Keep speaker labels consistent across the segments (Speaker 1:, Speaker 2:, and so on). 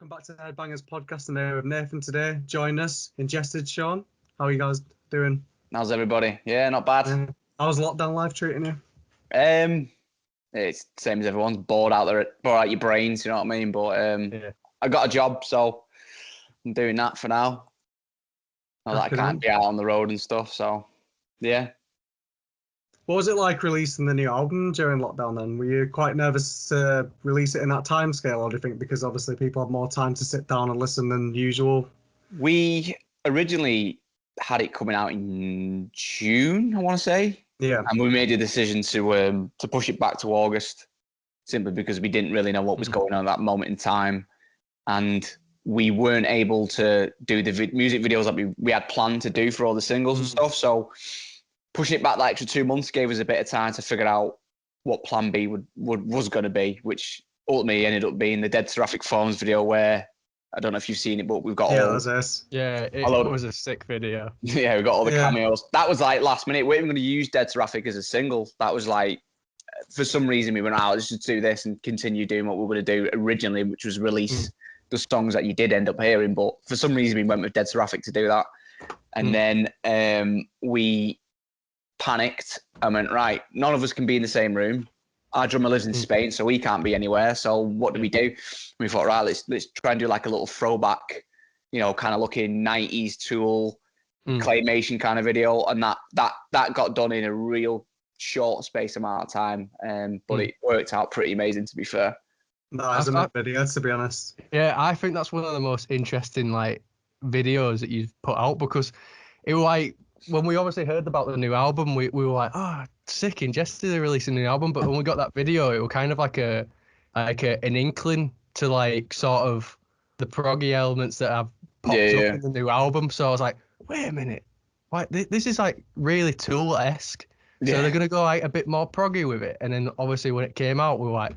Speaker 1: Welcome back to the Headbangers podcast. I'm here with Nathan today. Join us, Ingested, Sean. How are you guys doing?
Speaker 2: How's everybody? Yeah, not bad.
Speaker 1: How's lockdown life treating you?
Speaker 2: It's the same as everyone's bored out your brains, you know what I mean? But I got a job, so I'm doing that for now. Now that I can't be out on the road and stuff, so yeah.
Speaker 1: What was it like releasing the new album during lockdown then? Were you quite nervous to release it in that time scale, or do you think because obviously people had more time to sit down and listen than usual?
Speaker 2: We originally had it coming out in June, I want to say.
Speaker 1: Yeah.
Speaker 2: And we made a decision to push it back to August, simply because we didn't really know what was going on at that moment in time. And we weren't able to do the music videos that we had planned to do for all the singles and stuff. So pushing it back that extra 2 months gave us a bit of time to figure out what plan B was going to be, which ultimately ended up being the Dead Seraphic Forms video, where I don't know if you've seen it, but we've got
Speaker 1: it was
Speaker 3: a sick video.
Speaker 2: Yeah, we got all the cameos. That was like last minute. We weren't going to use Dead Seraphic as a single. That was like, for some reason, we went out, let's just do this and continue doing what we were going to do originally, which was release the songs that you did end up hearing. But for some reason, we went with Dead Seraphic to do that. And then we panicked and went, right, none of us can be in the same room. Our drummer lives in Spain, so he can't be anywhere. So what do? We thought, right, let's try and do like a little throwback, kind of looking 90s Tool claymation kind of video. And that got done in a real short space amount of time. But it worked out pretty amazing, to be fair.
Speaker 1: No, it's a mad video, to be honest.
Speaker 3: Yeah, I think that's one of the most interesting videos that you've put out, because it was when we obviously heard about the new album, we were like, oh, sick, Ingested, they're releasing a new album. But when we got that video, it was kind of like an inkling to sort of the proggy elements that have popped up in the new album. So I was like, wait a minute, this is really Tool-esque. So they're gonna go a bit more proggy with it. And then obviously when it came out, we were like,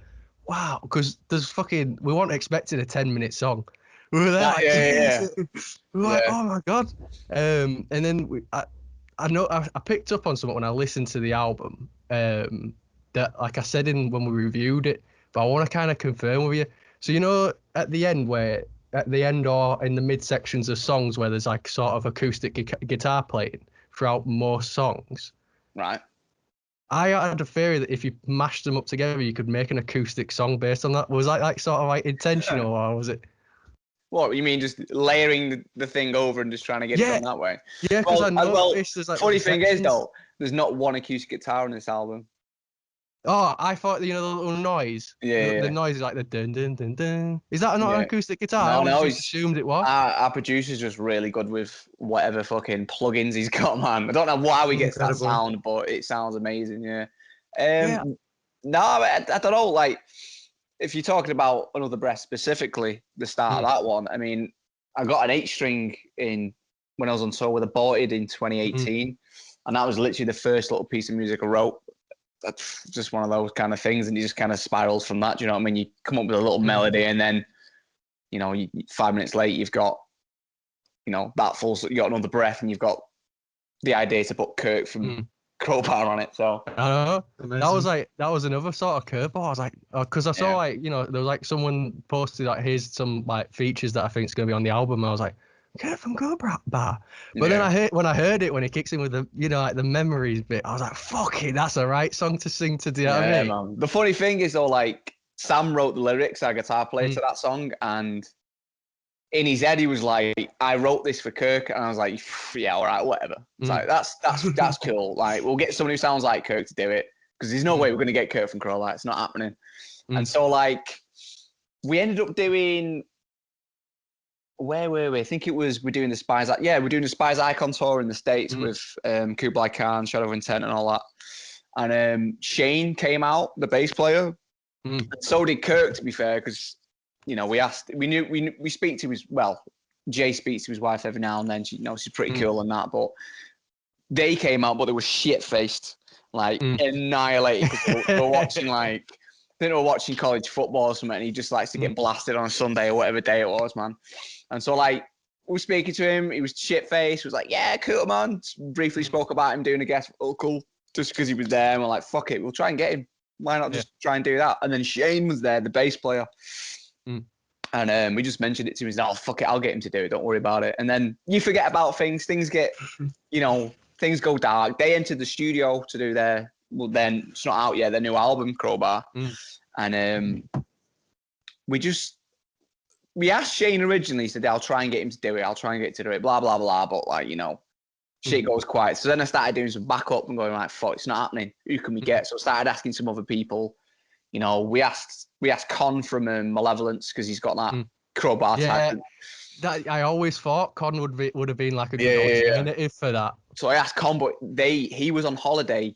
Speaker 3: wow, because we weren't expecting a 10-minute song. We were there we were like, oh my god. And then I picked up on something when I listened to the album, that like I said when we reviewed it, but I want to kind of confirm with you. So at the end or in the mid sections of songs where there's sort of acoustic guitar playing throughout most songs,
Speaker 2: right?
Speaker 3: I had a theory that if you mashed them up together, you could make an acoustic song based on that. Was that sort of intentional, or was it?
Speaker 2: What you mean, just layering the thing over and just trying to get it done that way?
Speaker 3: Yeah, because I noticed there's
Speaker 2: funny thing is though, there's not one acoustic guitar on this album.
Speaker 3: Oh, I thought the little noise. The noise is like the dun dun dun dun. Is that not an acoustic guitar?
Speaker 2: No,
Speaker 3: I just assumed it was.
Speaker 2: Our producer's just really good with whatever fucking plugins he's got, man. I don't know how he gets that sound, but it sounds amazing. No, I don't know. If you're talking about Another Breath specifically, the start of that one, I mean, I got an 8-string in when I was on tour with Aborted in 2018, and that was literally the first little piece of music I wrote. That's just one of those kind of things, and you just kind of spirals from that. Do you know what I mean? You come up with a little melody, and then 5 minutes later, you've got that full. You got Another Breath, and you've got the idea to put Kirk from Crowbar on it. So
Speaker 3: I don't know. That was another sort of curveball. I was like, because I saw there was someone posted here's some features that I think is going to be on the album. And I was like, Kurt from Crowbar. But then when I heard it when he kicks in with the the memories bit, I was like, fuck it, that's a right song to sing to. Do you know what I mean?
Speaker 2: Man. The funny thing is though, Sam wrote the lyrics, our guitar player, to that song, and in his head he was like, I wrote this for Kirk, and I was like, yeah, all right, whatever. It's that's cool. We'll get someone who sounds like Kirk to do it, because there's no way we're gonna get Kirk from Crowbar. It's not happening. And so we ended up doing, where were we? I think we're doing the Spies. We're doing the Spies Icon tour in the States with Kublai Khan, Shadow of Intent, and all that. And Shane came out, the bass player. And so did Kirk, to be fair, because we speak to Jay speaks to his wife every now and then. She's pretty cool and that, but they came out, but they were shit faced, annihilated. They were watching I think they were watching college football or something, and he just likes to get blasted on a Sunday or whatever day it was, man. And so we were speaking to him, he was shit faced, was like, yeah, cool, man. Briefly spoke about him doing a guest, cool, just because he was there, and we're like, fuck it, we'll try and get him. Why not just try and do that? And then Shane was there, the bass player. And we just mentioned it to him. He's like, oh, fuck it, I'll get him to do it. Don't worry about it. And then you forget about things. Things get, things go dark. They entered the studio to do then it's not out yet, their new album, Crowbar. And we asked Shane originally, said, I'll try and get him to do it. I'll try and get him to do it, blah, blah, blah. But like, shit goes quiet. So then I started doing some backup and going like, fuck, it's not happening. Who can we get? So I started asking some other people. We asked Con from Malevolence because he's got that Crowbar type.
Speaker 3: That I always thought Con would have been like a good alternative for that.
Speaker 2: So I asked Con, but he was on holiday.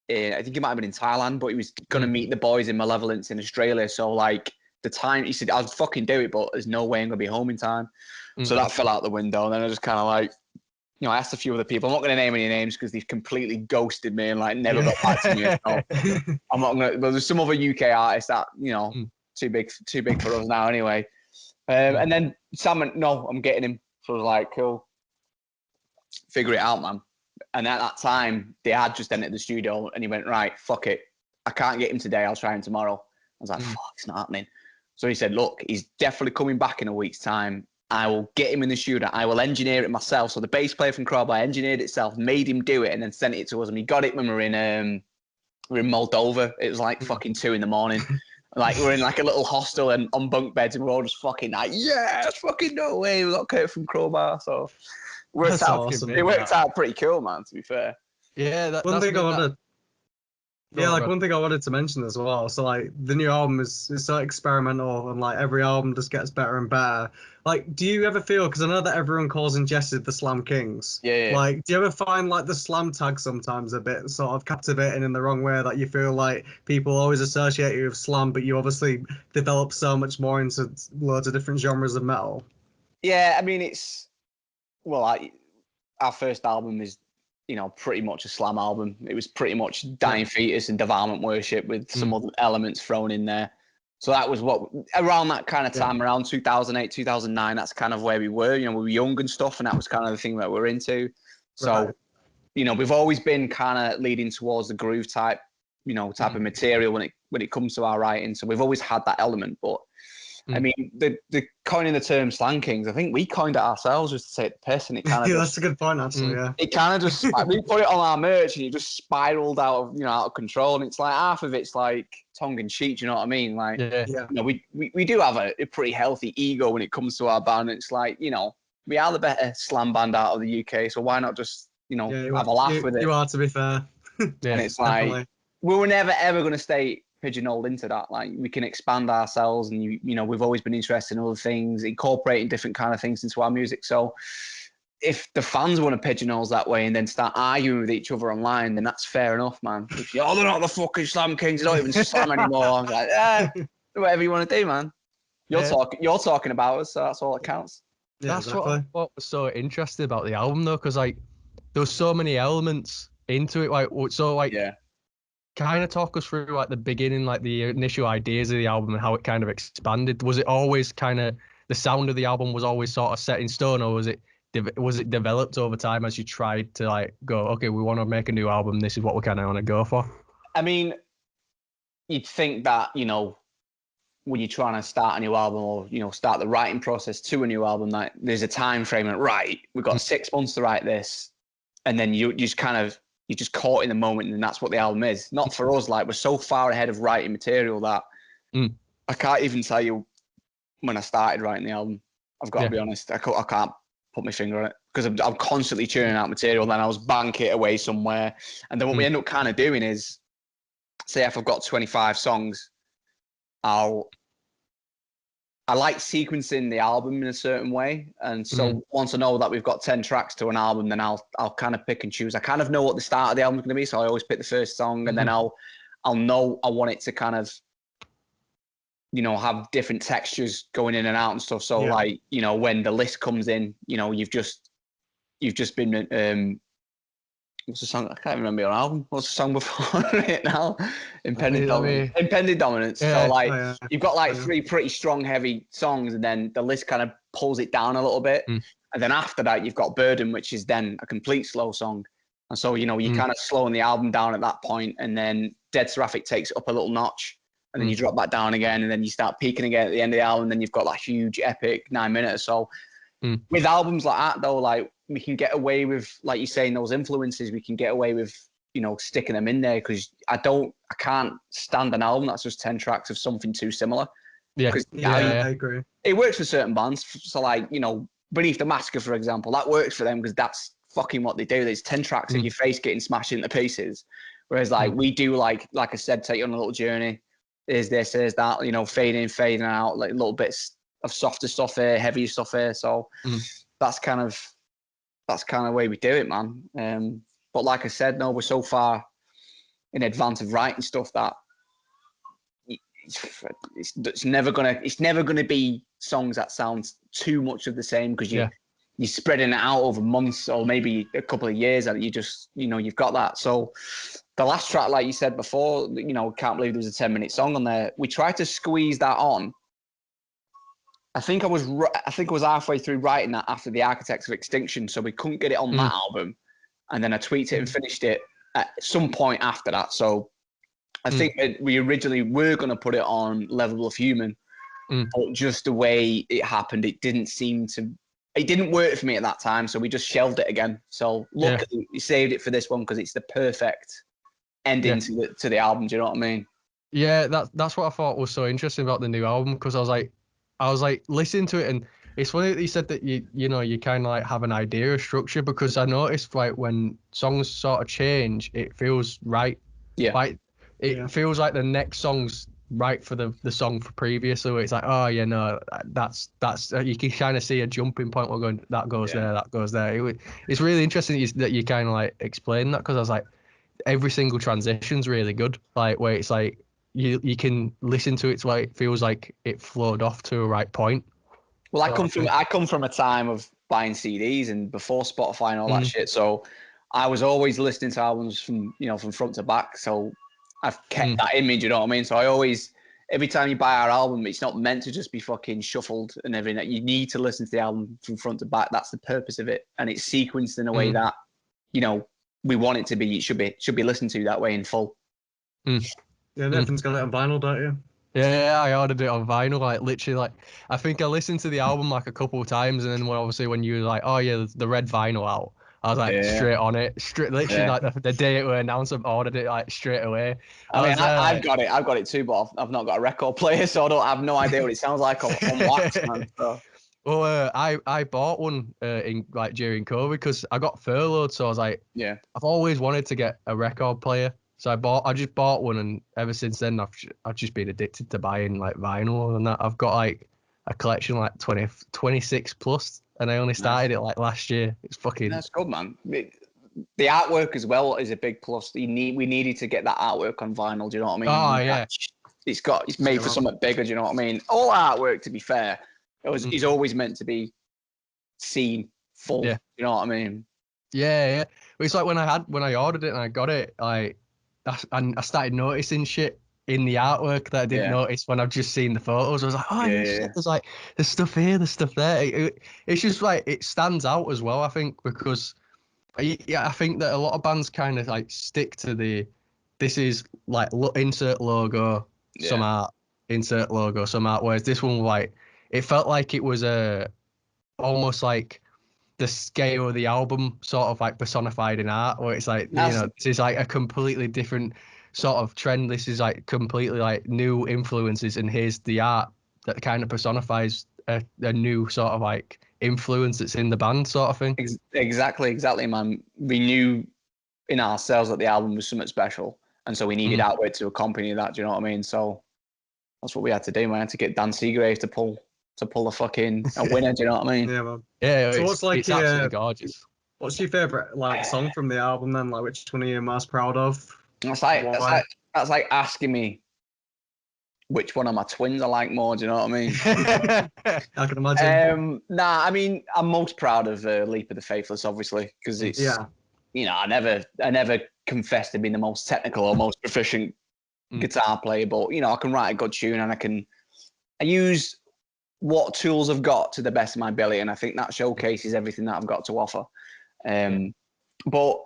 Speaker 2: I think he might have been in Thailand, but he was gonna meet the boys in Malevolence in Australia. So like the time, he said, I'll fucking do it, but there's no way I'm gonna be home in time. So that fell out the window. And then I just kind of like, I asked a few other people. I'm not going to name any names because they've completely ghosted me and like never got back to me. So I'm not going to. But there's some other UK artists that too big for us now anyway. And then Sam went, no, I'm getting him. So I was like, cool. Figure it out, man. And at that time, they had just entered the studio, and he went, right, fuck it. I can't get him today. I'll try him tomorrow. I was like, fuck, it's not happening. So he said, look, he's definitely coming back in a week's time. I will get him in the studio. I will engineer it myself. So the bass player from Crowbar engineered it itself, made him do it, and then sent it to us. And we got it when we were in Moldova. It was like fucking 2 a.m. Like we're in like a little hostel and on bunk beds, and we're all just fucking like, yes, fucking no way. We got Kurt from Crowbar. So it worked out pretty cool, man, to be fair.
Speaker 3: Yeah,
Speaker 1: one thing I wanted to mention as well. So like the new album is so experimental, and like every album just gets better and better. Like, do you ever feel, because I know that everyone calls Ingested the Slam Kings.
Speaker 2: Yeah.
Speaker 1: Like, do you ever find like the slam tag sometimes a bit sort of captivating in the wrong way, that you feel like people always associate you with slam, but you obviously develop so much more into loads of different genres of metal?
Speaker 2: Yeah, I mean, our first album is, pretty much a slam album. It was pretty much Dying Fetus and Devourment Worship with some other elements thrown in there. So that was around that kind of time, around 2008, 2009, that's kind of where we were. We were young and stuff, and that was kind of the thing that we're into. So, we've always been kind of leading towards the groove type of material when it comes to our writing. So we've always had that element, but I mean, the coining the term Slam Kings, I think we coined it ourselves just to take the piss, and it kind of
Speaker 1: that's a good point, actually.
Speaker 2: It kind of just we put it on our merch, and it just spiraled out of control. And it's like half of it's like tongue in cheek. Do you know what I mean? Like, we do have a pretty healthy ego when it comes to our band. It's like, we are the better slam band out of the UK, so why not just have a laugh with it?
Speaker 1: You are, to be fair.
Speaker 2: And it's like we were never ever going to stay pigeonholed into that. Like, we can expand ourselves, and we've always been interested in other things, incorporating different kind of things into our music. So if the fans want to pigeonhole us that way and then start arguing with each other online, then that's fair enough, man. If they're not the fucking Slam Kings, they don't even slam anymore. I'm like, do whatever you want to do, man. You're talking about us, so that's all that counts.
Speaker 3: That's what was so interesting about the album, though, because like there was so many elements into it. Kind of talk us through like the beginning, like the initial ideas of the album and how it kind of expanded. Was it always kind of the sound of the album was always sort of set in stone, or was it developed over time as you tried to like go, okay, we want to make a new album, this is what we kind of want to go for? I
Speaker 2: mean, you'd think that when you're trying to start a new album or start the writing process to a new album, like there's a time frame, and right, we've got 6 months to write this, and then you're just caught in the moment, and that's what the album is. Not for us. Like, we're so far ahead of writing material that I can't even tell you when I started writing the album. I've got to be honest. I can't put my finger on it because I'm constantly churning out material. Then I was bank it away somewhere, and then what we end up kind of doing is, say if I've got 25 songs, I like sequencing the album in a certain way. And so once I know that we've got 10 tracks to an album, then I'll kind of pick and choose. I kind of know what the start of the album is going to be. So I always pick the first song, and then I'll know I want it to kind of, have different textures going in and out and stuff. So like, when the list comes in, you've just been, what's the song? I can't remember your album. What's the song before it now? Impending Dominance.
Speaker 3: Yeah.
Speaker 2: So like you've got like 3 pretty strong, heavy songs, and then the list kind of pulls it down a little bit. And then after that, you've got Burden, which is then a complete slow song. And so, you're kind of slowing the album down at that point, and then Dead Seraphic takes it up a little notch. and then you drop back down again, and then you start peaking again at the end of the album, and then you've got that huge epic 9 minutes. So with albums like that though, like we can get away with, like you saying, those influences, we can get away with, you know, sticking them in there, because I can't stand an album that's just 10 tracks of something too similar.
Speaker 3: Yeah,
Speaker 1: I agree.
Speaker 2: It works for certain bands. So like, you know, Beneath the Massacre, for example, that works for them because that's fucking what they do. There's 10 tracks of your face getting smashed into pieces. Whereas like we do, like I said, take you on a little journey. There's this, there's that, you know, fading in, fading out, like little bits of softer stuff here, heavier stuff here. So that's kind of the way we do it, man. But like I said, no, we're so far in advance of writing stuff that it's never gonna be songs that sound too much of the same, because you're spreading it out over months or maybe a couple of years, and you just, you know, you've got that. So the last track, like you said before, you know, can't believe there was a 10-minute song on there. We tried to squeeze that on. I think I was halfway through writing that after The Architects of Extinction, so we couldn't get it on that album. And then I tweaked it and finished it at some point after that. So I think that we originally were going to put it on Level of Human, but just the way it happened, it didn't work for me at that time. So we just shelved it again. So luckily we saved it for this one, because it's the perfect ending to the album. Do you know what I mean? Yeah,
Speaker 3: that's what I thought was so interesting about the new album, because I was like listening to it, and it's funny that you said that you know you kind of like have an idea of structure, because I noticed like when songs sort of change, it feels right. Yeah. Like it feels like the next song's right for the song for previous. So it's like, oh yeah, no, that's you can kind of see a jumping point. We're going, that goes there, that goes there. It's really interesting that you kind of like explain that, because I was like, every single transition's really good. Like where it's like you can listen to it, it's like it feels like it flowed off to a right point.
Speaker 2: Well, I come from a time of buying CDs and before Spotify and all that shit. So I was always listening to albums from front to back. So I've kept that image, you know what I mean? So I always, every time you buy our album, it's not meant to just be fucking shuffled and everything. You need to listen to the album from front to back. That's the purpose of it. And it's sequenced in a way that, you know, we want it to be. It should be listened to that way in full.
Speaker 1: Yeah, Nathan's got it on vinyl, don't you?
Speaker 3: Yeah, I ordered it on vinyl, like literally, like I think I listened to the album like a couple of times, and then when you were like, oh yeah, the red vinyl out, I was like straight on it, literally like the day it was announced, I ordered it like straight away.
Speaker 2: I've got it too, but I've not got a record player, so I have no idea what it sounds like on wax, man. So.
Speaker 3: Well, I bought one in like during COVID, because I got furloughed, so I was like, I've always wanted to get a record player. So I just bought one, and ever since then I've just been addicted to buying like vinyl and that. I've got like a collection like 26 plus, and I only started it like last year. It's fucking.
Speaker 2: That's good, man. The artwork as well is a big plus. We needed to get that artwork on vinyl. Do you know what I mean?
Speaker 3: Oh yeah.
Speaker 2: It's made for something bigger. Do you know what I mean? All artwork, to be fair, is always meant to be seen full.
Speaker 3: Yeah.
Speaker 2: You know what I mean?
Speaker 3: Yeah. It's like when I ordered it and I got it, like. And I started noticing shit in the artwork that I didn't notice when I've just seen the photos. I was like, oh, there's like there's stuff here, there's stuff there. It's just like it stands out as well, I think, because I think that a lot of bands kind of like stick to this is like insert logo, some art, insert logo, some art. Whereas this one, like, it felt like it was almost like the scale of the album sort of like personified in art, where it's like, this is like a completely different sort of trend. This is like completely like new influences, and here's the art that kind of personifies a new sort of like influence that's in the band, sort of thing.
Speaker 2: Exactly, man. We knew in ourselves that the album was something special, and so we needed artwork to accompany that. Do you know what I mean? So that's what we had to do. We had to get Dan Seagrave to pull a fucking a winner. Do you know what I mean?
Speaker 1: Yeah, man.
Speaker 3: Yeah,
Speaker 1: so
Speaker 3: it's absolutely gorgeous.
Speaker 1: What's your favorite like song from the album then? Like, which one are you most proud of?
Speaker 2: That's like asking me which one of my twins I like more. Do you know what I mean?
Speaker 1: I can imagine.
Speaker 2: I mean, I'm most proud of Leap of the Faithless, obviously, because it's you know, I never confess to being the most technical or most proficient guitar player, but you know, I can write a good tune, and I use what tools I've got to the best of my ability, and I think that showcases everything that I've got to offer. But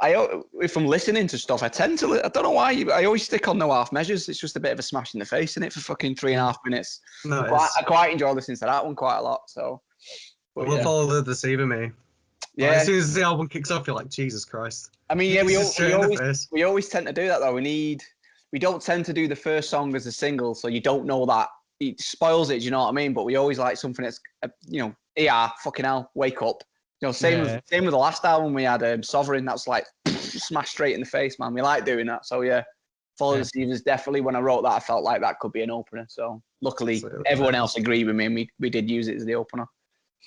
Speaker 2: if I'm listening to stuff, I tend to. I don't know why. I always stick on no half measures. It's just a bit of a smash in the face, isn't it, for fucking 3.5 minutes?
Speaker 1: No,
Speaker 2: I quite enjoy listening to that one quite a lot. So,
Speaker 1: but we'll follow the Deceiver Me.
Speaker 2: Yeah.
Speaker 1: Like, as soon as the album kicks off, you're like, Jesus Christ.
Speaker 2: I mean, yeah, we always tend to do that though. We don't tend to do the first song as a single, so you don't know that. It spoils it. Do you know what I mean? But we always like something that's, fucking hell, wake up. Same with the last album we had, Sovereign. That's like smashed straight in the face, man. We like doing that. So yeah, Follow the Deceivers definitely. When I wrote that, I felt like that could be an opener. So luckily, everyone else agreed with me, and we did use it as the opener.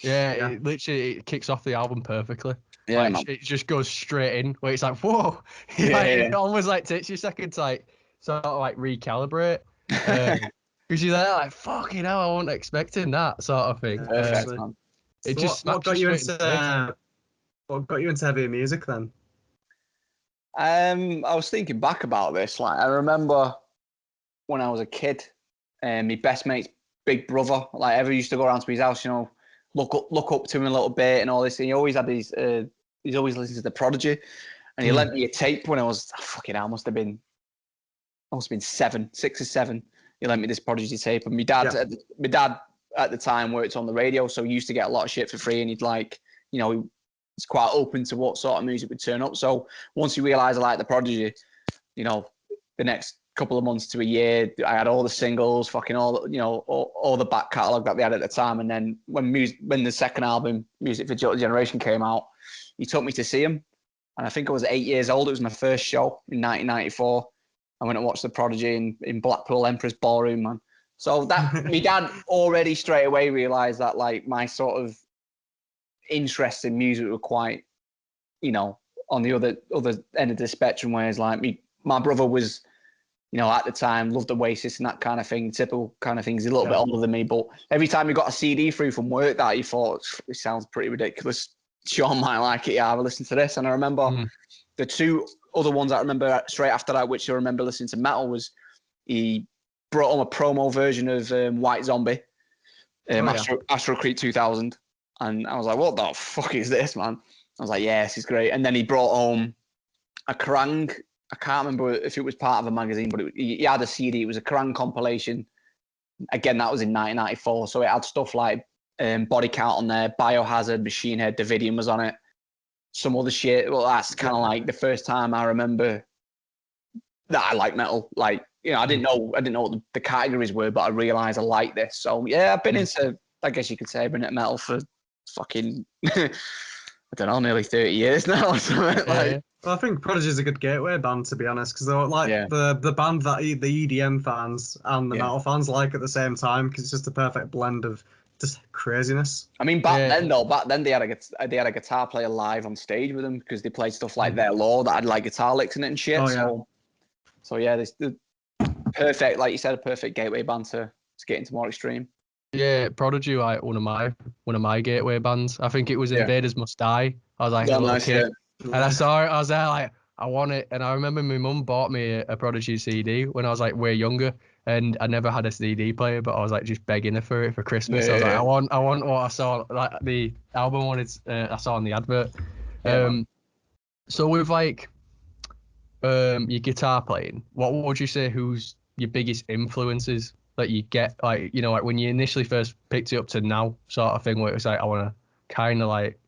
Speaker 3: Yeah, it literally kicks off the album perfectly.
Speaker 2: Yeah,
Speaker 3: like, it just goes straight in where it's like, whoa. It almost like takes you a second to like sort of like recalibrate. Because you're there like, fucking hell, I wasn't expecting that sort of thing.
Speaker 2: Perfect, man.
Speaker 3: It
Speaker 1: So
Speaker 3: just
Speaker 1: what got you into heavy music then?
Speaker 2: I was thinking back about this. Like, I remember when I was a kid, my best mate's big brother, like, ever used to go around to his house, look up to him a little bit and all this. And he always had these. He's always listened to The Prodigy, and he lent me a tape when I was I must have been 6 or 7. He lent me this Prodigy tape, and my dad at the time worked on the radio, so he used to get a lot of shit for free, and he'd like, he's quite open to what sort of music would turn up. So once he realised I liked the Prodigy, the next couple of months to a year, I had all the singles, fucking all the back catalogue that they had at the time. And then when the second album, Music for Jilted Generation, came out, he took me to see him, and I think I was 8 years old. It was my first show in 1994. I went and watched the Prodigy in Blackpool Empress Ballroom, man. So that my dad already straight away realised that like my sort of interests in music were quite, on the other end of the spectrum. Whereas like my brother was, at the time loved Oasis and that kind of thing, typical kind of things. He's a little bit older than me, but every time he got a CD through from work that he thought, it sounds pretty ridiculous. Sean might like it. Yeah, I'll listen to this. And I remember the two other ones I remember straight after that, which I remember listening to metal, was he brought home a promo version of White Zombie, Astro Creep 2000. And I was like, what the fuck is this, man? I was like, yeah, this is great. And then he brought home a Kerrang. I can't remember if it was part of a magazine, but he had a CD. It was a Kerrang compilation. Again, that was in 1994. So it had stuff like Body Count on there, Biohazard, Machine Head, Davidian was on it. Some other shit. Well, that's kind of like the first time I remember that I like metal. Like, I didn't know what the categories were, but I realised I like this. So yeah, I've been into, I guess you could say, I've been into metal for fucking, I don't know, nearly 30 years now or something.
Speaker 1: Well, I think Prodigy is a good gateway band, to be honest, because they're like the band that the EDM fans and the metal fans like at the same time, because it's just a perfect blend of just craziness.
Speaker 2: I mean, back then they had a guitar player live on stage with them, because they played stuff like Their Law that had like guitar licks in it and shit. So yeah, this the perfect, like you said, a perfect gateway band to get into more extreme.
Speaker 3: Yeah, Prodigy, like one of my gateway bands. I think it was Invaders Must Die. I was like a little kid, and I saw it. I was there like, I want it. And I remember my mum bought me a Prodigy CD when I was like way younger, and I never had a CD player, but I was like just begging her for it for Christmas. I was like, I want what I saw, like the album I saw on the advert. So with like your guitar playing, what would you say who's your biggest influences that you get, like, like when you initially first picked it up to now sort of thing, where it was like, I want to kind of like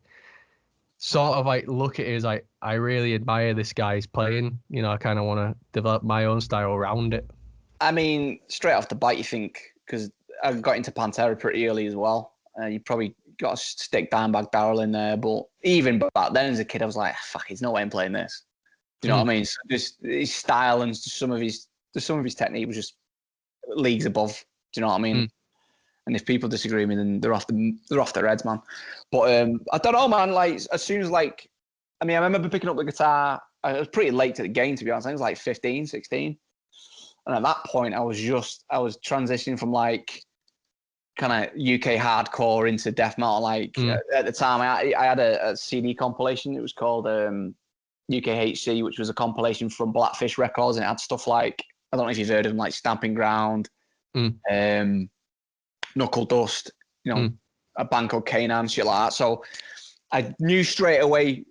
Speaker 3: sort of like look at it as like, I really admire this guy's playing, I kind of want to develop my own style around it?
Speaker 2: I mean, straight off the bat, you think, because I got into Pantera pretty early as well. You probably got to stick Dimebag Darrell in there, but even back then as a kid, I was like, fuck, there's no way I'm playing this. Do you know what I mean? So just his style and some of his technique was just leagues above. Do you know what I mean? And if people disagree with me, then they're off their heads, man. But I don't know, man. Like, as soon as I remember picking up the guitar. I was pretty late to the game, to be honest. I think it was like 15, 16. And at that point, I was transitioning from like kind of UK hardcore into death metal. Like at the time, I had a CD compilation. It was called UKHC, which was a compilation from Blackfish Records, and it had stuff like, I don't know if you've heard of them, like Stamping Ground, Knuckle Dust, a band called Canaan, shit like that. So I knew straight away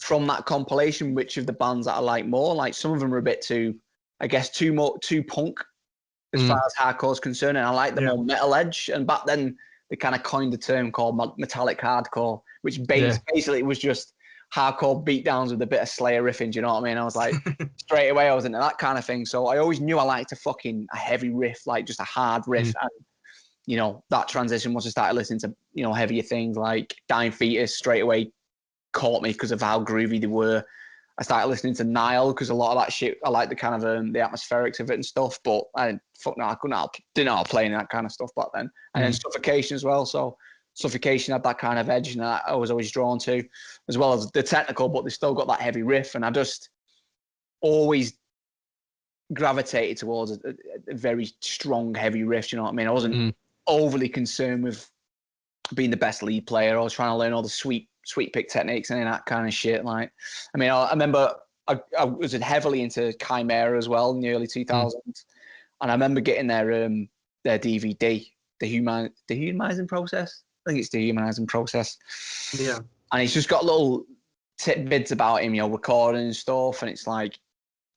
Speaker 2: from that compilation which of the bands that I like more. Like some of them are a bit too, I guess, too punk as far as hardcore is concerned, and I like the more metal edge. And back then they kind of coined the term called metallic hardcore, which basically was just hardcore beatdowns with a bit of Slayer riffing. Do you know what I mean? I was like, straight away I was into that kind of thing. So I always knew I liked a heavy riff, like just a hard riff. And you know, that transition once I started listening to, you know, heavier things like Dying Fetus straight away caught me because of how groovy they were. I started listening to Nile because a lot of that shit, I like the kind of the atmospherics of it and stuff, but I didn't know how to play any that kind of stuff back then. And then Suffocation as well. So Suffocation had that kind of edge and that I was always drawn to, as well as the technical, but they still got that heavy riff. And I just always gravitated towards a very strong, heavy riff. You know what I mean? I wasn't overly concerned with being the best lead player. I was trying to learn all the sweet pick techniques and that kind of shit. Like, I mean, I remember I was heavily into Chimera as well in the early 2000s, and I remember getting their DVD, the Humanizing Process. I think it's the Humanizing Process.
Speaker 1: Yeah.
Speaker 2: And he's just got little tidbits about him, you know, recording and stuff. And it's like,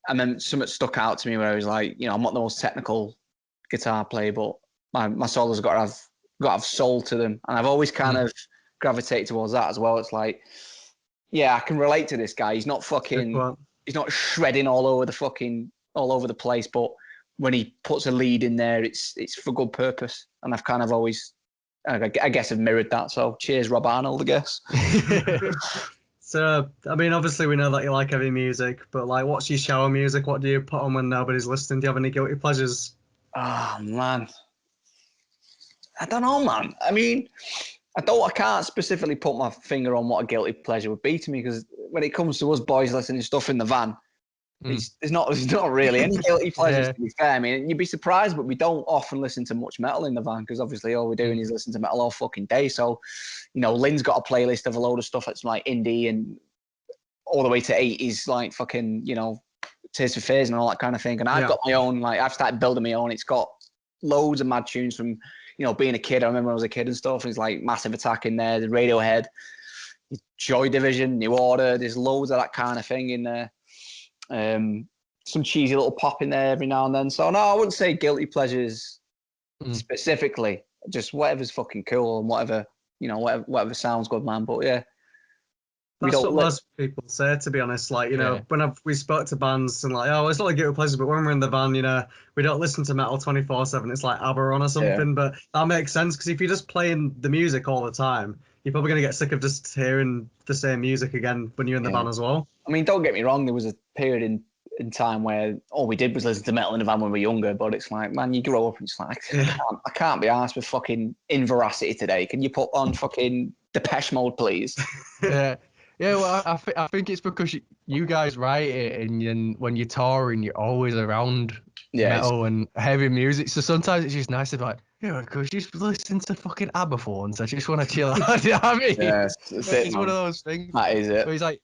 Speaker 2: and then something stuck out to me where I was like, you know, I'm not the most technical guitar player, but my solos got to have soul to them. And I've always kind of gravitated towards that as well. It's like, yeah, I can relate to this guy. He's not he's not shredding all over the place, but when he puts a lead in there, it's for good purpose. And I've kind of always, I guess I've mirrored that. So cheers, Rob Arnold, I guess.
Speaker 1: So, I mean, obviously we know that you like heavy music, but like, what's your shower music? What do you put on when nobody's listening? Do you have any guilty pleasures?
Speaker 2: Oh, man. I don't know, man. I mean, I can't specifically put my finger on what a guilty pleasure would be to me, because when it comes to us boys listening to stuff in the van, there's not really any guilty pleasures, to be fair. I mean, you'd be surprised, but we don't often listen to much metal in the van because obviously all we're doing is listen to metal all fucking day. So, you know, Lynn's got a playlist of a load of stuff that's like indie and all the way to 80s, like fucking, you know, Tears for Fears and all that kind of thing. And I've got my own, like, I've started building my own. It's got loads of mad tunes from, you know, being a kid. I remember when I was a kid and stuff. It's like Massive Attack in there, the Radiohead, Joy Division, New Order. There's loads of that kind of thing in there. Some cheesy little pop in there every now and then. So no, I wouldn't say guilty pleasures specifically. Just whatever's fucking cool and whatever, you know, whatever sounds good, man. But yeah.
Speaker 1: That's what most people say, to be honest. Like, you know, when we spoke to bands and like, oh, it's not a guilty pleasure, but when we're in the van, you know, we don't listen to metal 24/7. It's like ABBA on or something. Yeah. But that makes sense, because if you're just playing the music all the time, you're probably going to get sick of just hearing the same music again when you're in the van as well. I
Speaker 2: mean, don't get me wrong. There was a period in time where all we did was listen to metal in the van when we were younger. But it's like, man, you grow up and it's like, I can't be arsed with fucking Inveracity today. Can you put on fucking Depeche Mode, please?
Speaker 3: Yeah. Yeah, well, I think it's because you guys write it, and when you're touring, you're always around metal and heavy music. So sometimes it's just nice to be like, because you just listen to fucking ABBA for once. I just want to chill out. You know what I mean?
Speaker 2: Yeah,
Speaker 3: it's one of those things.
Speaker 2: That is it.
Speaker 3: But it's like,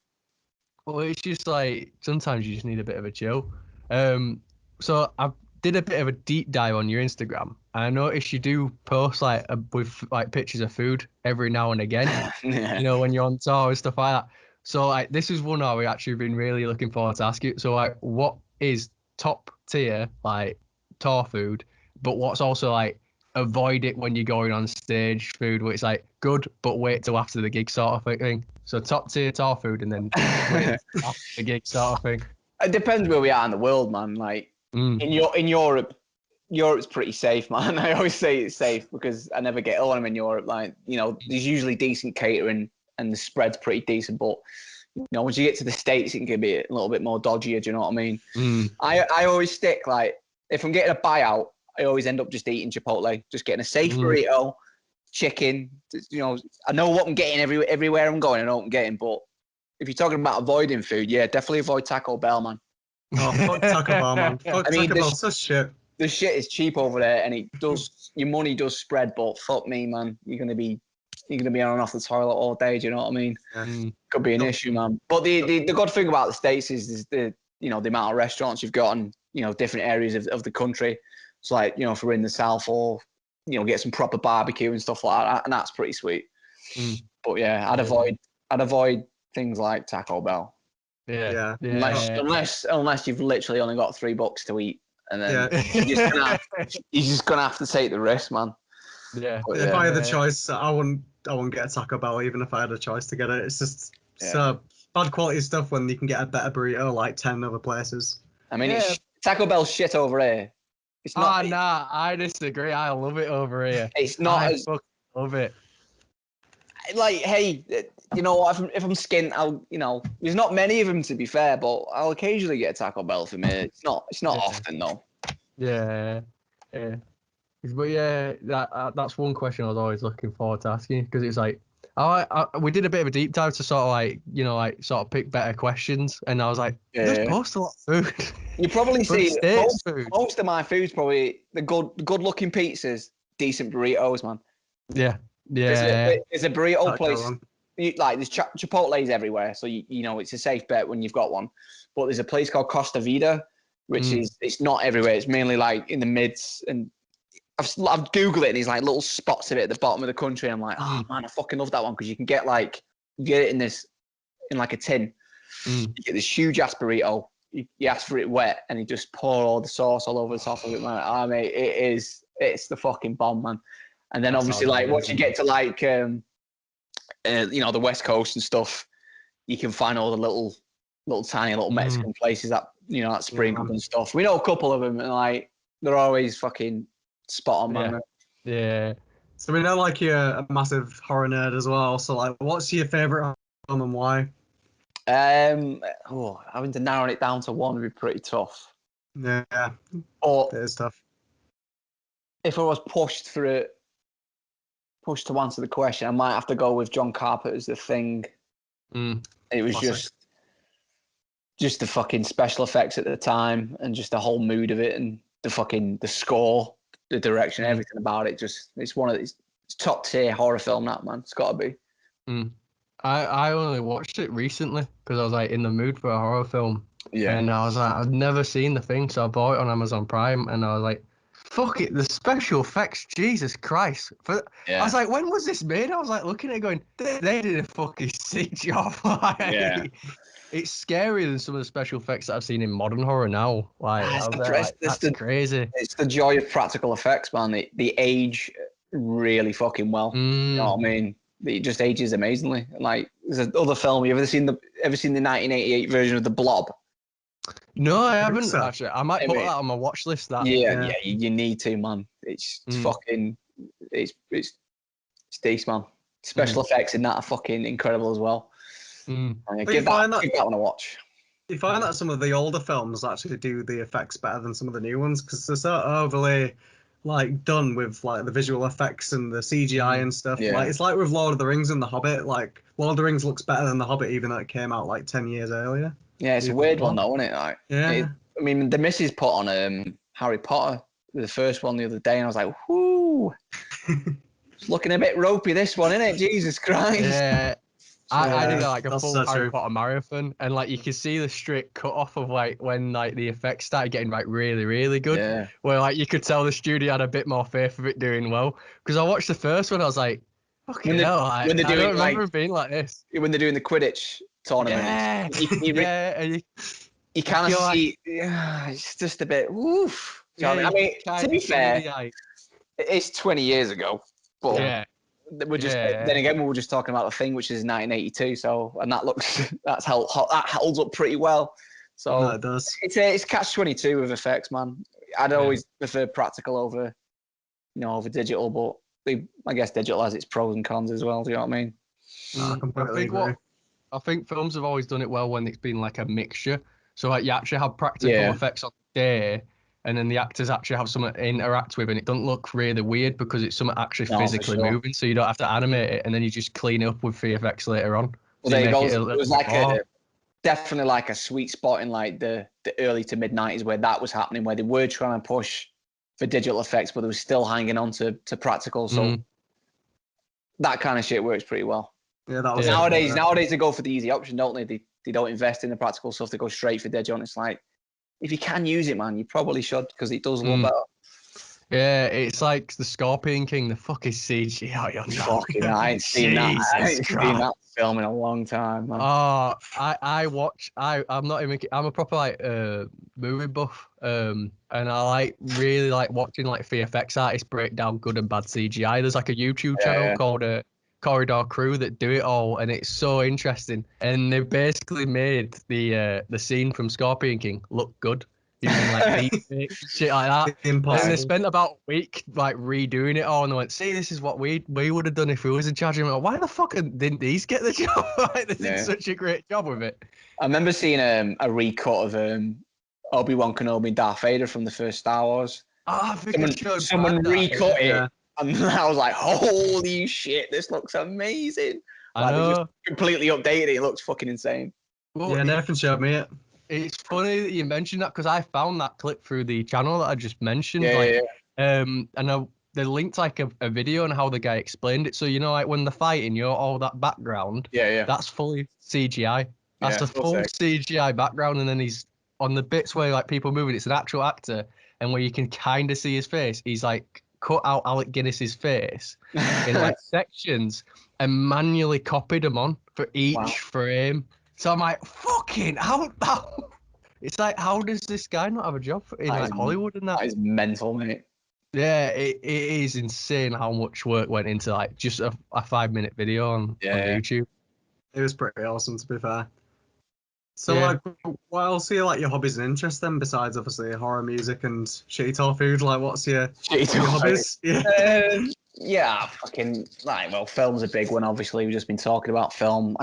Speaker 3: well, it's just like sometimes you just need a bit of a chill. So I did a bit of a deep dive on your Instagram, and I noticed you do post like with like pictures of food every now and again. You know, when you're on tour and stuff like that. So like, this is one we actually been really looking forward to ask you. So like, what is top tier like tour food, but what's also like avoid it when you're going on stage food, where it's like good but wait till after the gig sort of thing? So top tier tour food, and then wait after the gig sort of thing.
Speaker 2: It depends where we are in the world, man. Like in Europe, Europe's pretty safe, man. I always say it's safe because I never get ill when I'm in Europe. Like, you know, there's usually decent catering and the spread's pretty decent. But, you know, once you get to the States, it can be a little bit more dodgier. Do you know what I mean? I always stick, like, if I'm getting a buyout, I always end up just eating Chipotle, just getting a safe burrito, chicken. You know, I know what I'm getting everywhere I'm going. I know what I'm getting. But if you're talking about avoiding food, yeah, definitely avoid Taco Bell, man.
Speaker 1: Oh, fuck Taco Bell, man. Fuck Taco Bell, so shit.
Speaker 2: The shit is cheap over there, and it does, your money does spread, but fuck me, man. You're gonna be on and off the toilet all day. Do you know what I mean? Could be an issue, man. But the good thing about the States is the, you know, the amount of restaurants you've got in, you know, different areas of the country. It's like, you know, if we're in the South, or, you know, get some proper barbecue and stuff like that, and that's pretty sweet. But yeah, I'd avoid things like Taco Bell.
Speaker 3: Yeah.
Speaker 2: Unless you've literally only got $3 to eat, and then you're just gonna have to take the risk, man.
Speaker 3: Yeah.
Speaker 2: But,
Speaker 1: If I had the choice, I wouldn't get a Taco Bell even if I had a choice to get it. It's just so bad quality stuff when you can get a better burrito like 10 other places.
Speaker 2: I mean, it's Taco Bell's shit over here. It's not.
Speaker 3: Nah, I disagree. I love it over here.
Speaker 2: It's not.
Speaker 3: I fucking love it.
Speaker 2: Like, hey, you know what? If I'm skint, I'll, there's not many of them to be fair, but I'll occasionally get a Taco Bell for me. It's not often though.
Speaker 3: Yeah. But that's one question I was always looking forward to asking, because it's like, we did a bit of a deep dive to sort of sort of pick better questions, and I was like, there's post a lot of food.
Speaker 2: You probably see most of my food's probably the good looking pizzas, decent burritos, man.
Speaker 3: Yeah.
Speaker 2: There's a burrito place. There's Chipotle's everywhere, so you know it's a safe bet when you've got one. But there's a place called Costa Vida, which it's not everywhere. It's mainly like in the mids, and I've Googled it, and there's like little spots of it at the bottom of the country. I'm like, oh man, I fucking love that one, because you can get it in like a tin. You get this huge ass burrito. You ask for it wet, and you just pour all the sauce all over the top of it, man. Oh, mate, it's the fucking bomb, man. And then obviously, once you get to the West Coast and stuff, you can find all the little tiny Mexican places that that spring up and stuff. We know a couple of them, and they're always fucking spot on, man.
Speaker 3: Yeah.
Speaker 1: So we know you're a massive horror nerd as well. So what's your favorite film and why?
Speaker 2: Having to narrow it down to one would be pretty tough.
Speaker 1: Yeah.
Speaker 2: Or
Speaker 1: it is tough.
Speaker 2: If I was pushed to answer the question, I might have to go with John Carpenter's The Thing. It was just the fucking special effects at the time, and just the whole mood of it, and the score, the direction, everything about it. It's one of these top tier horror film, that, man. It's got to be.
Speaker 3: I only watched it recently because I was in the mood for a horror film.
Speaker 2: Yeah.
Speaker 3: And I was like, I've never seen The Thing, so I bought it on Amazon Prime, and I was like, fuck it, the special effects, Jesus Christ. I was like, when was this made? I was looking at it going, they did a fucking sick job. It's scarier than some of the special effects that I've seen in modern horror now. That's crazy.
Speaker 2: It's the joy of practical effects, man. They age really fucking well. You know what I mean? It just ages amazingly. There's another film. You ever seen the 1988 version of The Blob?
Speaker 3: No, I haven't actually. I might put that on my watch list.
Speaker 2: You need to, man. It's fucking, it's decent, man. Special effects in that are fucking incredible as well. Give that one a watch.
Speaker 1: You find that some of the older films actually do the effects better than some of the new ones, because they're so overly done with the visual effects and the CGI and stuff. It's like with Lord of the Rings and The Hobbit. Lord of the Rings looks better than The Hobbit, even though it came out 10 years earlier.
Speaker 2: Yeah, it's a weird one though, isn't it?
Speaker 1: I
Speaker 2: mean, the missus put on Harry Potter, the first one, the other day, and I was like, whoo, it's looking a bit ropey, this one, isn't it? Jesus Christ.
Speaker 3: Yeah. I did a full Harry
Speaker 1: true.
Speaker 3: Potter marathon, and you can see the strict cut off of when the effects started getting really, really good.
Speaker 2: Yeah.
Speaker 3: Where you could tell the studio had a bit more faith of it doing well. Because I watched the first one, I was like, fucking hell, I don't remember it being like this.
Speaker 2: When they're doing the Quidditch tournament, you kind of see, it's just a bit, woof. I mean, to be fair, it's 20 years ago, but we're just then again we were just talking about The Thing, which is 1982. So, and that holds up pretty well. So
Speaker 1: no, it does.
Speaker 2: It's catch-22 with effects, man. I'd always prefer practical over digital, but I guess digital has its pros and cons as well. Do you know what I mean?
Speaker 1: No, I completely agree.
Speaker 3: I think films have always done it well when it's been a mixture. So you actually have practical effects on the day, and then the actors actually have something to interact with, and it doesn't look really weird because it's something actually physically moving, so you don't have to animate it, and then you just clean it up with VFX later on.
Speaker 2: Well, there you go. It was definitely a sweet spot in the early to mid 90s where that was happening, where they were trying to push for digital effects, but they were still hanging on to practical. So that kind of shit works pretty well.
Speaker 1: Yeah, that was
Speaker 2: nowadays they go for the easy option, don't they? They don't invest in the practical stuff. They go straight for digital. And it's if you can use it, man, you probably should, because it does look better.
Speaker 3: Yeah, it's like the Scorpion King, the fucking CGI on that.
Speaker 2: Fucking, I ain't seen that. I ain't
Speaker 3: Jesus
Speaker 2: seen that film in a long time, man.
Speaker 3: Oh, I'm not even. I'm a proper like movie buff. And I really like watching like VFX artists break down good and bad CGI. There's like a YouTube channel called Corridor Crew that do it all, and it's so interesting. And they basically made the scene from Scorpion King look good using like deep fake shit like that.
Speaker 1: Impossible.
Speaker 3: And they spent about a week like redoing it all, and they went, "See, this is what we would have done if we was in charge." And I'm like, why the fuck didn't these get the job? Like, they did such a great job with it.
Speaker 2: I remember seeing a recut of Obi-Wan Kenobi and Darth Vader from the first Star Wars.
Speaker 3: I think
Speaker 2: someone recut it, and I was like, "Holy shit, this looks amazing!" Like, they just completely updated it. It looks fucking insane.
Speaker 1: Well, yeah, Nathan showed me it.
Speaker 3: It's funny that you mentioned that because I found that clip through the channel that I just mentioned. And they linked like a video on how the guy explained it. So like when they're fighting, all that background. That's fully CGI. That's a full CGI background, and then he's on the bits where like people moving. It's an actual actor, and where you can kind of see his face. He's like cut out Alec Guinness's face in like sections and manually copied them on for each frame. So I'm like, fucking how it's like, how does this guy not have a job in like Hollywood and that?
Speaker 2: That is mental, mate.
Speaker 3: Yeah, it is insane how much work went into like just a 5-minute video on YouTube.
Speaker 1: It was pretty awesome, to be fair. So like, what else are your hobbies and interests then, besides obviously horror music and shitty tall food? Like, what's your hobbies?
Speaker 2: Fucking like, well, film's a big one. Obviously, we've just been talking about film.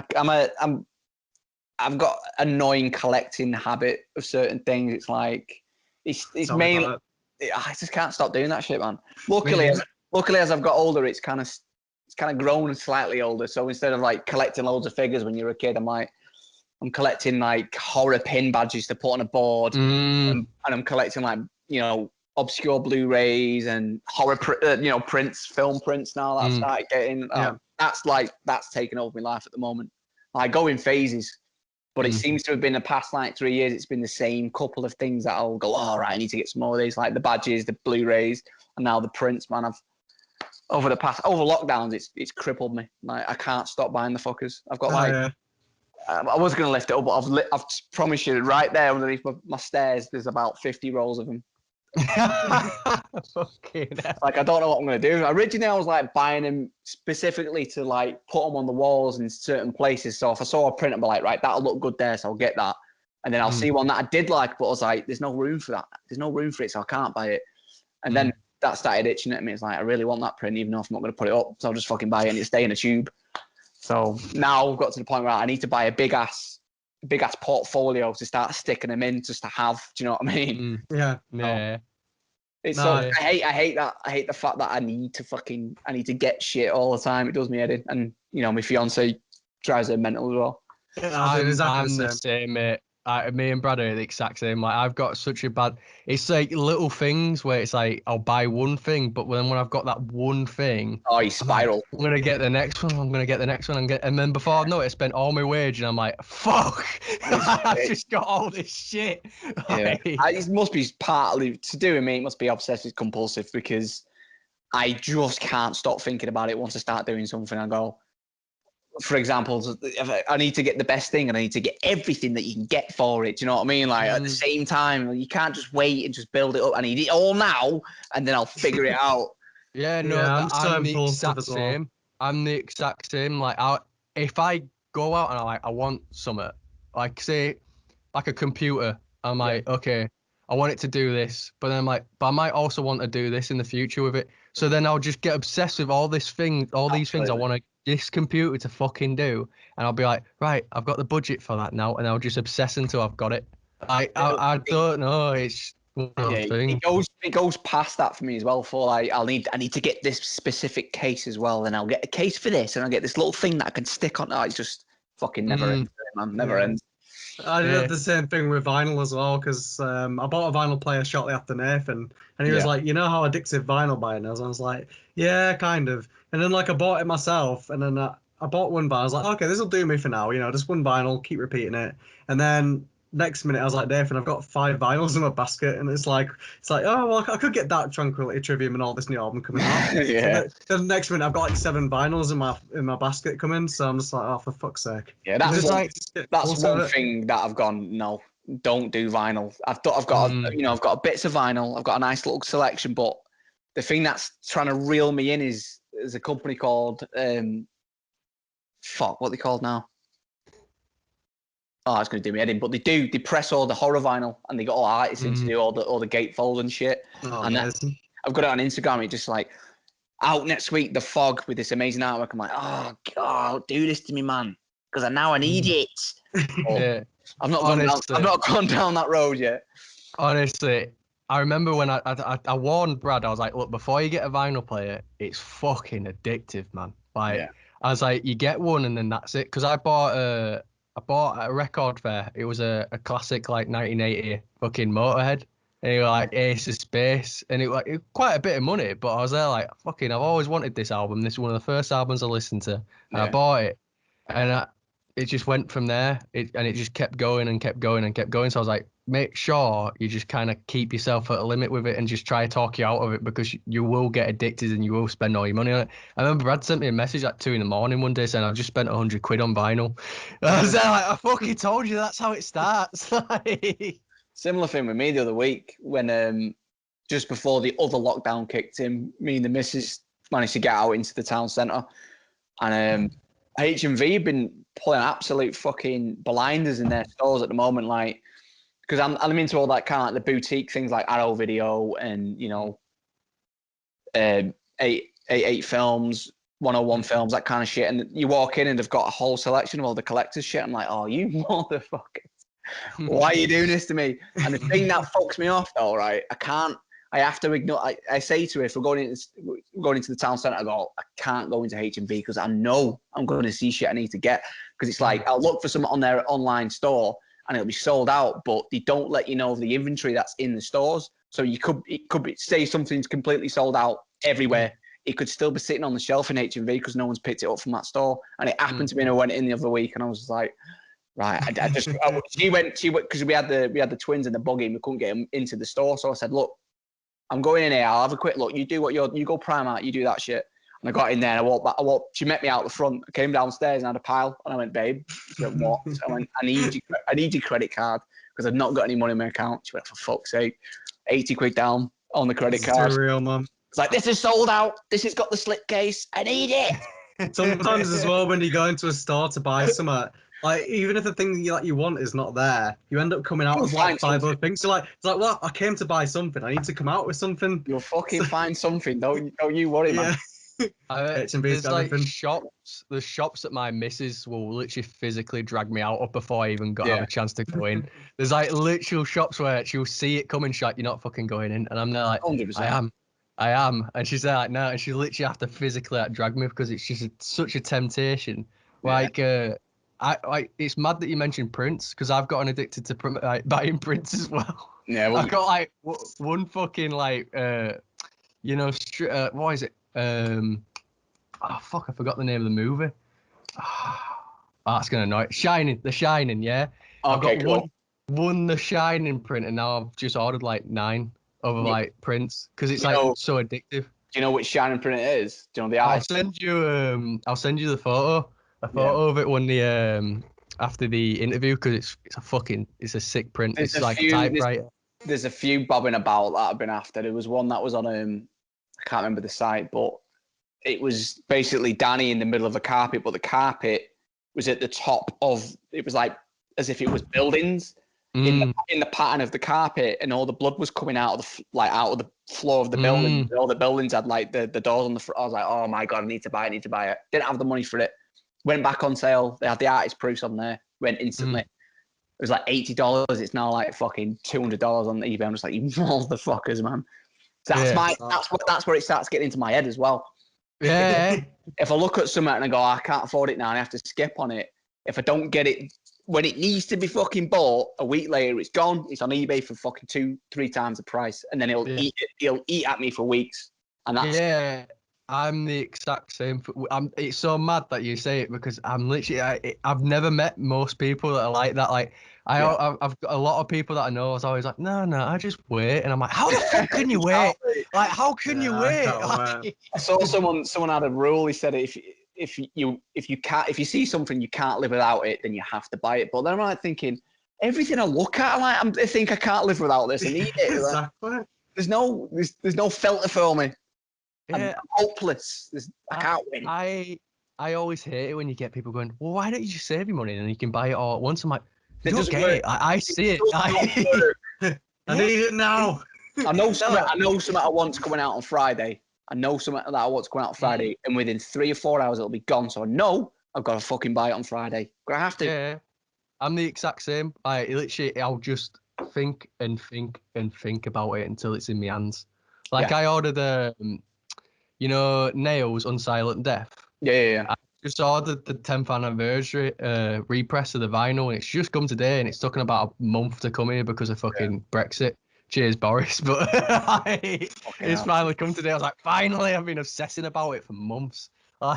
Speaker 2: I've got annoying collecting habit of certain things. It's like it's mainly I just can't stop doing that shit, man. Luckily, as I've got older, it's kind of grown slightly older. So instead of like collecting loads of figures when you're a kid, I'm collecting like horror pin badges to put on a board, and I'm collecting like obscure Blu-rays and horror prints, film prints now that I've started getting. That's taken over my life at the moment. I go in phases. But it seems to have been the past like 3 years. It's been the same couple of things that I'll go, all right, I need to get some more of these, like the badges, the Blu-rays, and now the prints. Man, over lockdowns, it's crippled me. Like I can't stop buying the fuckers. I've got I was gonna lift it up, but I've promised you right there underneath my stairs. There's about 50 rolls of them. Like I don't know what I'm gonna do. Originally, I was like buying them specifically to like put them on the walls in certain places. So if I saw a print, I'd be like, right, that'll look good there, so I'll get that. And then I'll see one that I did like, but I was like, there's no room for that. There's no room for it, so I can't buy it. And then that started itching at me. It's like I really want that print, even though I'm not gonna put it up. So I'll just fucking buy it and it'll stay in a tube. So now I've got to the point where I need to buy a big ass portfolio to start sticking them in just to have. Do you know what I mean?
Speaker 3: Yeah.
Speaker 2: It's I hate that. I hate the fact that I need to get shit all the time. It does me head in, and my fiance drives her mental as well.
Speaker 3: I'm the same, mate. Me and Brad are the exact same. Like I've got such a bad. It's like little things where it's like I'll buy one thing, but when I've got that one thing,
Speaker 2: you spiral.
Speaker 3: I'm gonna get the next one. I'm gonna get the next one. And then before I know it, I spent all my wage, and I'm like, fuck! I've just got all this shit.
Speaker 2: Yeah, it must be partly to do with me. It must be obsessive compulsive because I just can't stop thinking about it. Once I start doing something, I go. For example, if I need to get the best thing and I need to get everything that you can get for it. Do you know what I mean? Like at the same time, you can't just wait and just build it up. I need it all now and then I'll figure it out.
Speaker 3: I'm the exact same. I'm the exact same. Like if I go out and I want something, like say like a computer, I'm like, okay, I want it to do this, but then I'm like, but I might also want to do this in the future with it. So then I'll just get obsessed with all these things I want this computer to fucking do, and I'll be like, right, I've got the budget for that now, and I'll just obsess until I've got it. I don't know. It's one of those things.
Speaker 2: It goes past that for me as well. For like, I need to get this specific case as well, and I'll get a case for this, and I'll get this little thing that I can stick on. It just fucking never ends, man. Never ends.
Speaker 1: I did the same thing with vinyl as well because I bought a vinyl player shortly after Nathan, and he was like, "You know how addictive vinyl buying is?" I was like, "Yeah, kind of." And then like I bought it myself, and then I bought one vinyl. I was like, "Okay, this will do me for now. Just one vinyl, keep repeating it." And then next minute I was like, Nathan, I've got 5 vinyls in my basket, and it's like, oh well, I could get that Tranquility Trivium and all this new album coming out.
Speaker 2: Yeah.
Speaker 1: So the next minute I've got like 7 vinyls in my basket coming, so I'm just like, oh, for fuck's sake.
Speaker 2: Yeah, that's
Speaker 1: Just,
Speaker 2: one,
Speaker 1: like,
Speaker 2: that's
Speaker 1: also
Speaker 2: one
Speaker 1: it.
Speaker 2: thing that I've gone, no, don't do vinyl. I've got you know, I've got bits of vinyl. I've got a nice little selection, but the thing that's trying to reel me in is a company called what are they called now? Oh, it's going to do me head in, but they press all the horror vinyl, and they got all artists in to do all the gatefold and shit.
Speaker 1: Oh,
Speaker 2: and I've got it on Instagram. It's just like, out next week, The Fog with this amazing artwork. I'm like, oh God, do this to me, man, because I need it.
Speaker 3: Yeah.
Speaker 2: I've not gone down that road yet.
Speaker 3: Honestly, I remember when I warned Brad. I was like, look, before you get a vinyl player, it's fucking addictive, man. Like,
Speaker 2: Yeah.
Speaker 3: I was like, you get one and then that's it. Because I bought a record fair. It was a classic like 1980 fucking Motorhead. And it was like Ace of Space, and it was quite a bit of money. But I was there like, fucking, I've always wanted this album. This is one of the first albums I listened to, and I bought it, and it just went from there. It just kept going and kept going and kept going. So I was like, make sure you just kind of keep yourself at a limit with it and just try to talk you out of it, because you will get addicted and you will spend all your money on it. I remember Brad sent me a message at 2 a.m. one day saying, I've just spent 100 quid on vinyl. And I was there like, I fucking told you that's how it starts.
Speaker 2: Similar thing with me the other week when just before the other lockdown kicked in, me and the missus managed to get out into the town centre, and HMV have been pulling absolute fucking blinders in their stores at the moment, like, because I'm into all that kind of like the boutique things like Arrow Video and, you know, 8 Films, 101 Films, that kind of shit. And you walk in and they've got a whole selection of all the collector's shit. I'm like, oh, you motherfuckers. Why are you doing this to me? And the thing that fucks me off though, right? I have to ignore. I say to her, if we're going into the town centre, I go, I can't go into H&B because I know I'm going to see shit I need to get. Because it's like, I'll look for something on their online store and it'll be sold out, but they don't let you know of the inventory that's in the stores. So it could be, say something's completely sold out everywhere. It could still be sitting on the shelf in H&B because no one's picked it up from that store. And it happened to me, and I went in the other week and I was like, right, she went because we had the twins in the buggy and we couldn't get them into the store. So I said, look, I'm going in here. I'll have a quick look. You do you go Primark, you do that shit. And I got in there and I walked back. She met me out the front. I came downstairs and had a pile. And I went, babe, she went, what? I went, I need your credit card because I've not got any money in my account. She went, for fuck's sake, 80 quid down on the credit card.
Speaker 1: It's real, man.
Speaker 2: It's like, this is sold out. This has got the slip case. I need it.
Speaker 1: Sometimes as well, when you go into a store to buy something, like, even if the thing you want is not there, you end up coming out with like 5 other things. So it's like, well, I came to buy something. I need to come out with something.
Speaker 2: You'll fucking find something. Don't you worry, man.
Speaker 3: There's like there's shops that my missus will literally physically drag me out of before I even have a chance to go in. There's like literal shops where she'll see it coming, she's like, you're not fucking going in. And I'm there like, 100%. I am. And she's there like, no. And she literally have to physically drag me because it's just such a temptation. Like, it's mad that you mentioned prints because I've gotten addicted to buying prints as well. Yeah, well, I've got like one fucking like what is it? Oh fuck, I forgot the name of the movie. That's gonna annoy. The Shining, yeah.
Speaker 2: Okay,
Speaker 3: I've got one The Shining print, and now I've just ordered like 9 other like prints because it's like so addictive.
Speaker 2: Do you know which Shining print it is? Do you know the artist?
Speaker 3: I'll send you the photo. A photo of it when the after the interview because it's a sick print. It's like a typewriter.
Speaker 2: There's a few bobbing about that I've been after. There was one that was on I can't remember the site, but it was basically Danny in the middle of a carpet, but the carpet was at the top of. It was like as if it was buildings in the pattern of the carpet, and all the blood was coming out of the floor of the building. All the buildings had like the doors on the front. I was like, oh my god, I need to buy it. Didn't have the money for it. Went back on sale. They had the artist proofs on there. Went instantly. It was like $80. It's now like fucking $200 on eBay. I'm just like, you motherfuckers, man. So that's where it starts getting into my head as well.
Speaker 3: Yeah.
Speaker 2: If I look at something and I go, I can't afford it now, and I have to skip on it. If I don't get it when it needs to be fucking bought, a week later it's gone. It's on eBay for fucking 2-3 times the price, and then he'll eat at me for weeks. And that's
Speaker 3: I'm the exact same. It's so mad that you say it because I'm literally. I've never met most people that are like that. Like I've got a lot of people that I know. I was always like, no, I just wait, and I'm like, how the fuck can you wait? Like, how can you wait?
Speaker 2: I saw someone had a rule. He said if you see something you can't live without it, then you have to buy it. But then I'm like thinking, everything I look at, I think I can't live without this. I need it.
Speaker 1: Exactly.
Speaker 2: Like, there's no filter for me.
Speaker 3: Yeah.
Speaker 2: I'm hopeless. I can't win.
Speaker 3: I always hate it when you get people going, well, why don't you just save your money and you can buy it all at once? I'm like,
Speaker 2: It
Speaker 3: you don't
Speaker 2: doesn't
Speaker 3: get
Speaker 2: work.
Speaker 3: it. I see it.
Speaker 1: I need it now.
Speaker 2: I know something I want's coming out on Friday. I know something that I want's coming out on Friday, and within 3 or 4 hours it'll be gone. So I know I've got to fucking buy it on Friday. I have to.
Speaker 3: Yeah, I'm the exact same. I'll just think and think and think about it until it's in my hands. Like I ordered Nails on Silent Death.
Speaker 2: Yeah.
Speaker 3: I just ordered the 10th anniversary repress of the vinyl, and it's just come today, and it's taken about a month to come here because of fucking Brexit. Cheers, Boris. But it's finally come today. I was like, finally, I've been obsessing about it for months.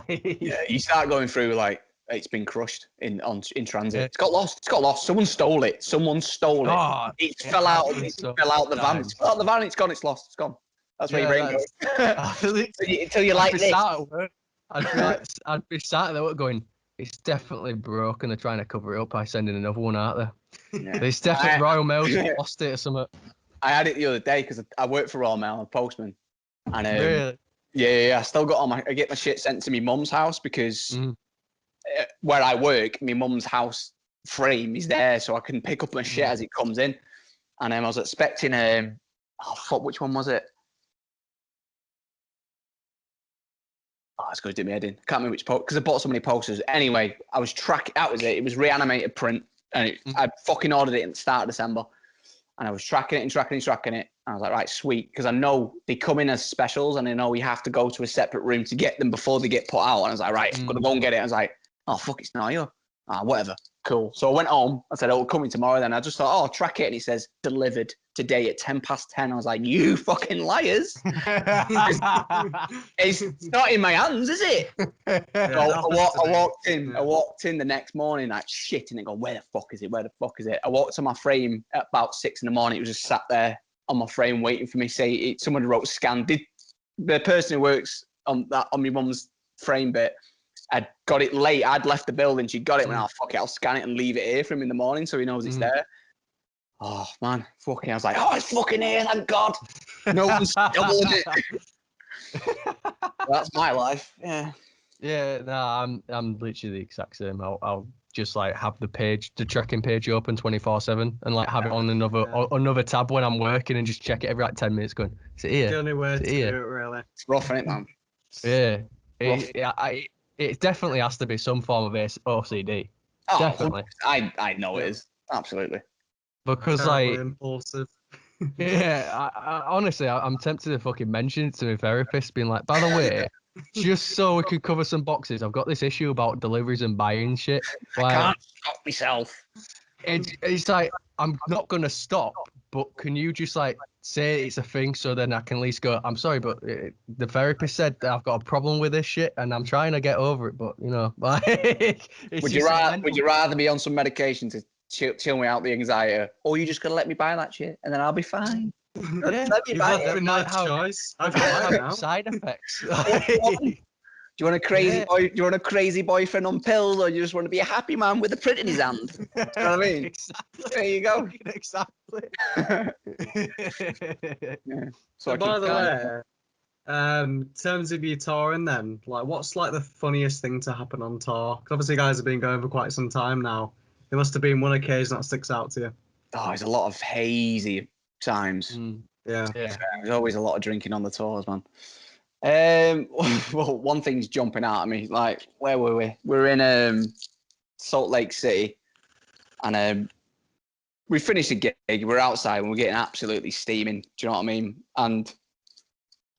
Speaker 2: You start going through like it's been crushed in transit. It's got lost. Someone stole it.
Speaker 3: Oh,
Speaker 2: it fell out the van. It's fell out the van. It's gone. It's lost. It's gone. That's where your brain goes. Until you like this.
Speaker 3: I'd be sat there going, it's definitely broken. They're trying to cover it up by sending another one out there. Yeah. It's definitely Royal Mail's lost it or something.
Speaker 2: I had it the other day because I work for Royal Mail, I'm a postman. And
Speaker 3: really?
Speaker 2: Yeah. I still got I get my shit sent to my mum's house because where I work, my mum's house frame is there, so I can pick up my shit as it comes in. And I was expecting which one was it? Oh, it's going to do me head in. Can't remember which post because I bought so many posters. Anyway, I was tracking. That was it. It was reanimated print, and I fucking ordered it at the start of December, and I was tracking it. And I was like, right, sweet, because I know they come in as specials, and I know we have to go to a separate room to get them before they get put out. And I was like, right, I'm gonna go and get it. I was like, oh fuck, it's not here. Whatever, cool. So I went home. I said, oh, coming tomorrow. Then I just thought, oh, I'll track it, and it says delivered today at 10:10. I was like, you fucking liars! It's not in my hands, is it? I walked in the next morning like shit, and then go, where the fuck is it? I walked to my frame at about 6 a.m. It was just sat there on my frame waiting for me. Someone wrote scan. Did the person who works on my mum's frame bit? I'd got it late. I'd left the building. She got it. When fuck it, I'll scan it and leave it here for him in the morning so he knows it's there. Oh man, fucking! I was like, oh, it's fucking here, thank God. No one's doubling it. That's my life. Yeah.
Speaker 3: Yeah, no, I'm literally the exact same. I'll just like have the tracking page open 24/7 and like have it on another tab when I'm working and just check it every like 10 minutes. Going, is it here?
Speaker 1: The only way to do it, really.
Speaker 2: It's rough, isn't it, man?
Speaker 3: Yeah. It definitely has to be some form of OCD.
Speaker 2: Oh,
Speaker 3: definitely.
Speaker 2: I know it is. Absolutely.
Speaker 3: Because like
Speaker 1: impulsive.
Speaker 3: Yeah, I honestly, I'm tempted to fucking mention it to my therapist, being like, by the way, just so we could cover some boxes, I've got this issue about deliveries and buying shit. Like,
Speaker 2: I can't stop myself.
Speaker 3: It's like, I'm not going to stop, but can you just like say it's a thing so then I can at least go, I'm sorry, but the therapist said that I've got a problem with this shit and I'm trying to get over it, but you know, like,
Speaker 2: would you rather be on some medication to chill me out the anxiety, or you just gonna let me buy that shit and then I'll be fine?
Speaker 3: Yeah,
Speaker 1: you've had no choice. I've got
Speaker 3: side effects.
Speaker 2: Do you want a crazy boy? Do you want a crazy boyfriend on pills, or you just want to be a happy man with a print in his hand? You know what I mean?
Speaker 3: Exactly.
Speaker 2: There you go.
Speaker 3: Exactly.
Speaker 2: Yeah.
Speaker 1: So by the way, in terms of your touring, then, like, what's like the funniest thing to happen on tour? Because obviously, you guys have been going for quite some time now. There must have been one occasion that sticks out to you.
Speaker 2: Oh, there's a lot of hazy times.
Speaker 1: Yeah.
Speaker 2: There's always a lot of drinking on the tours, man. Well, one thing's jumping out at me. Like, where were we? We're in Salt Lake City, and we finished a gig. We're outside and we're getting absolutely steaming. Do you know what I mean? And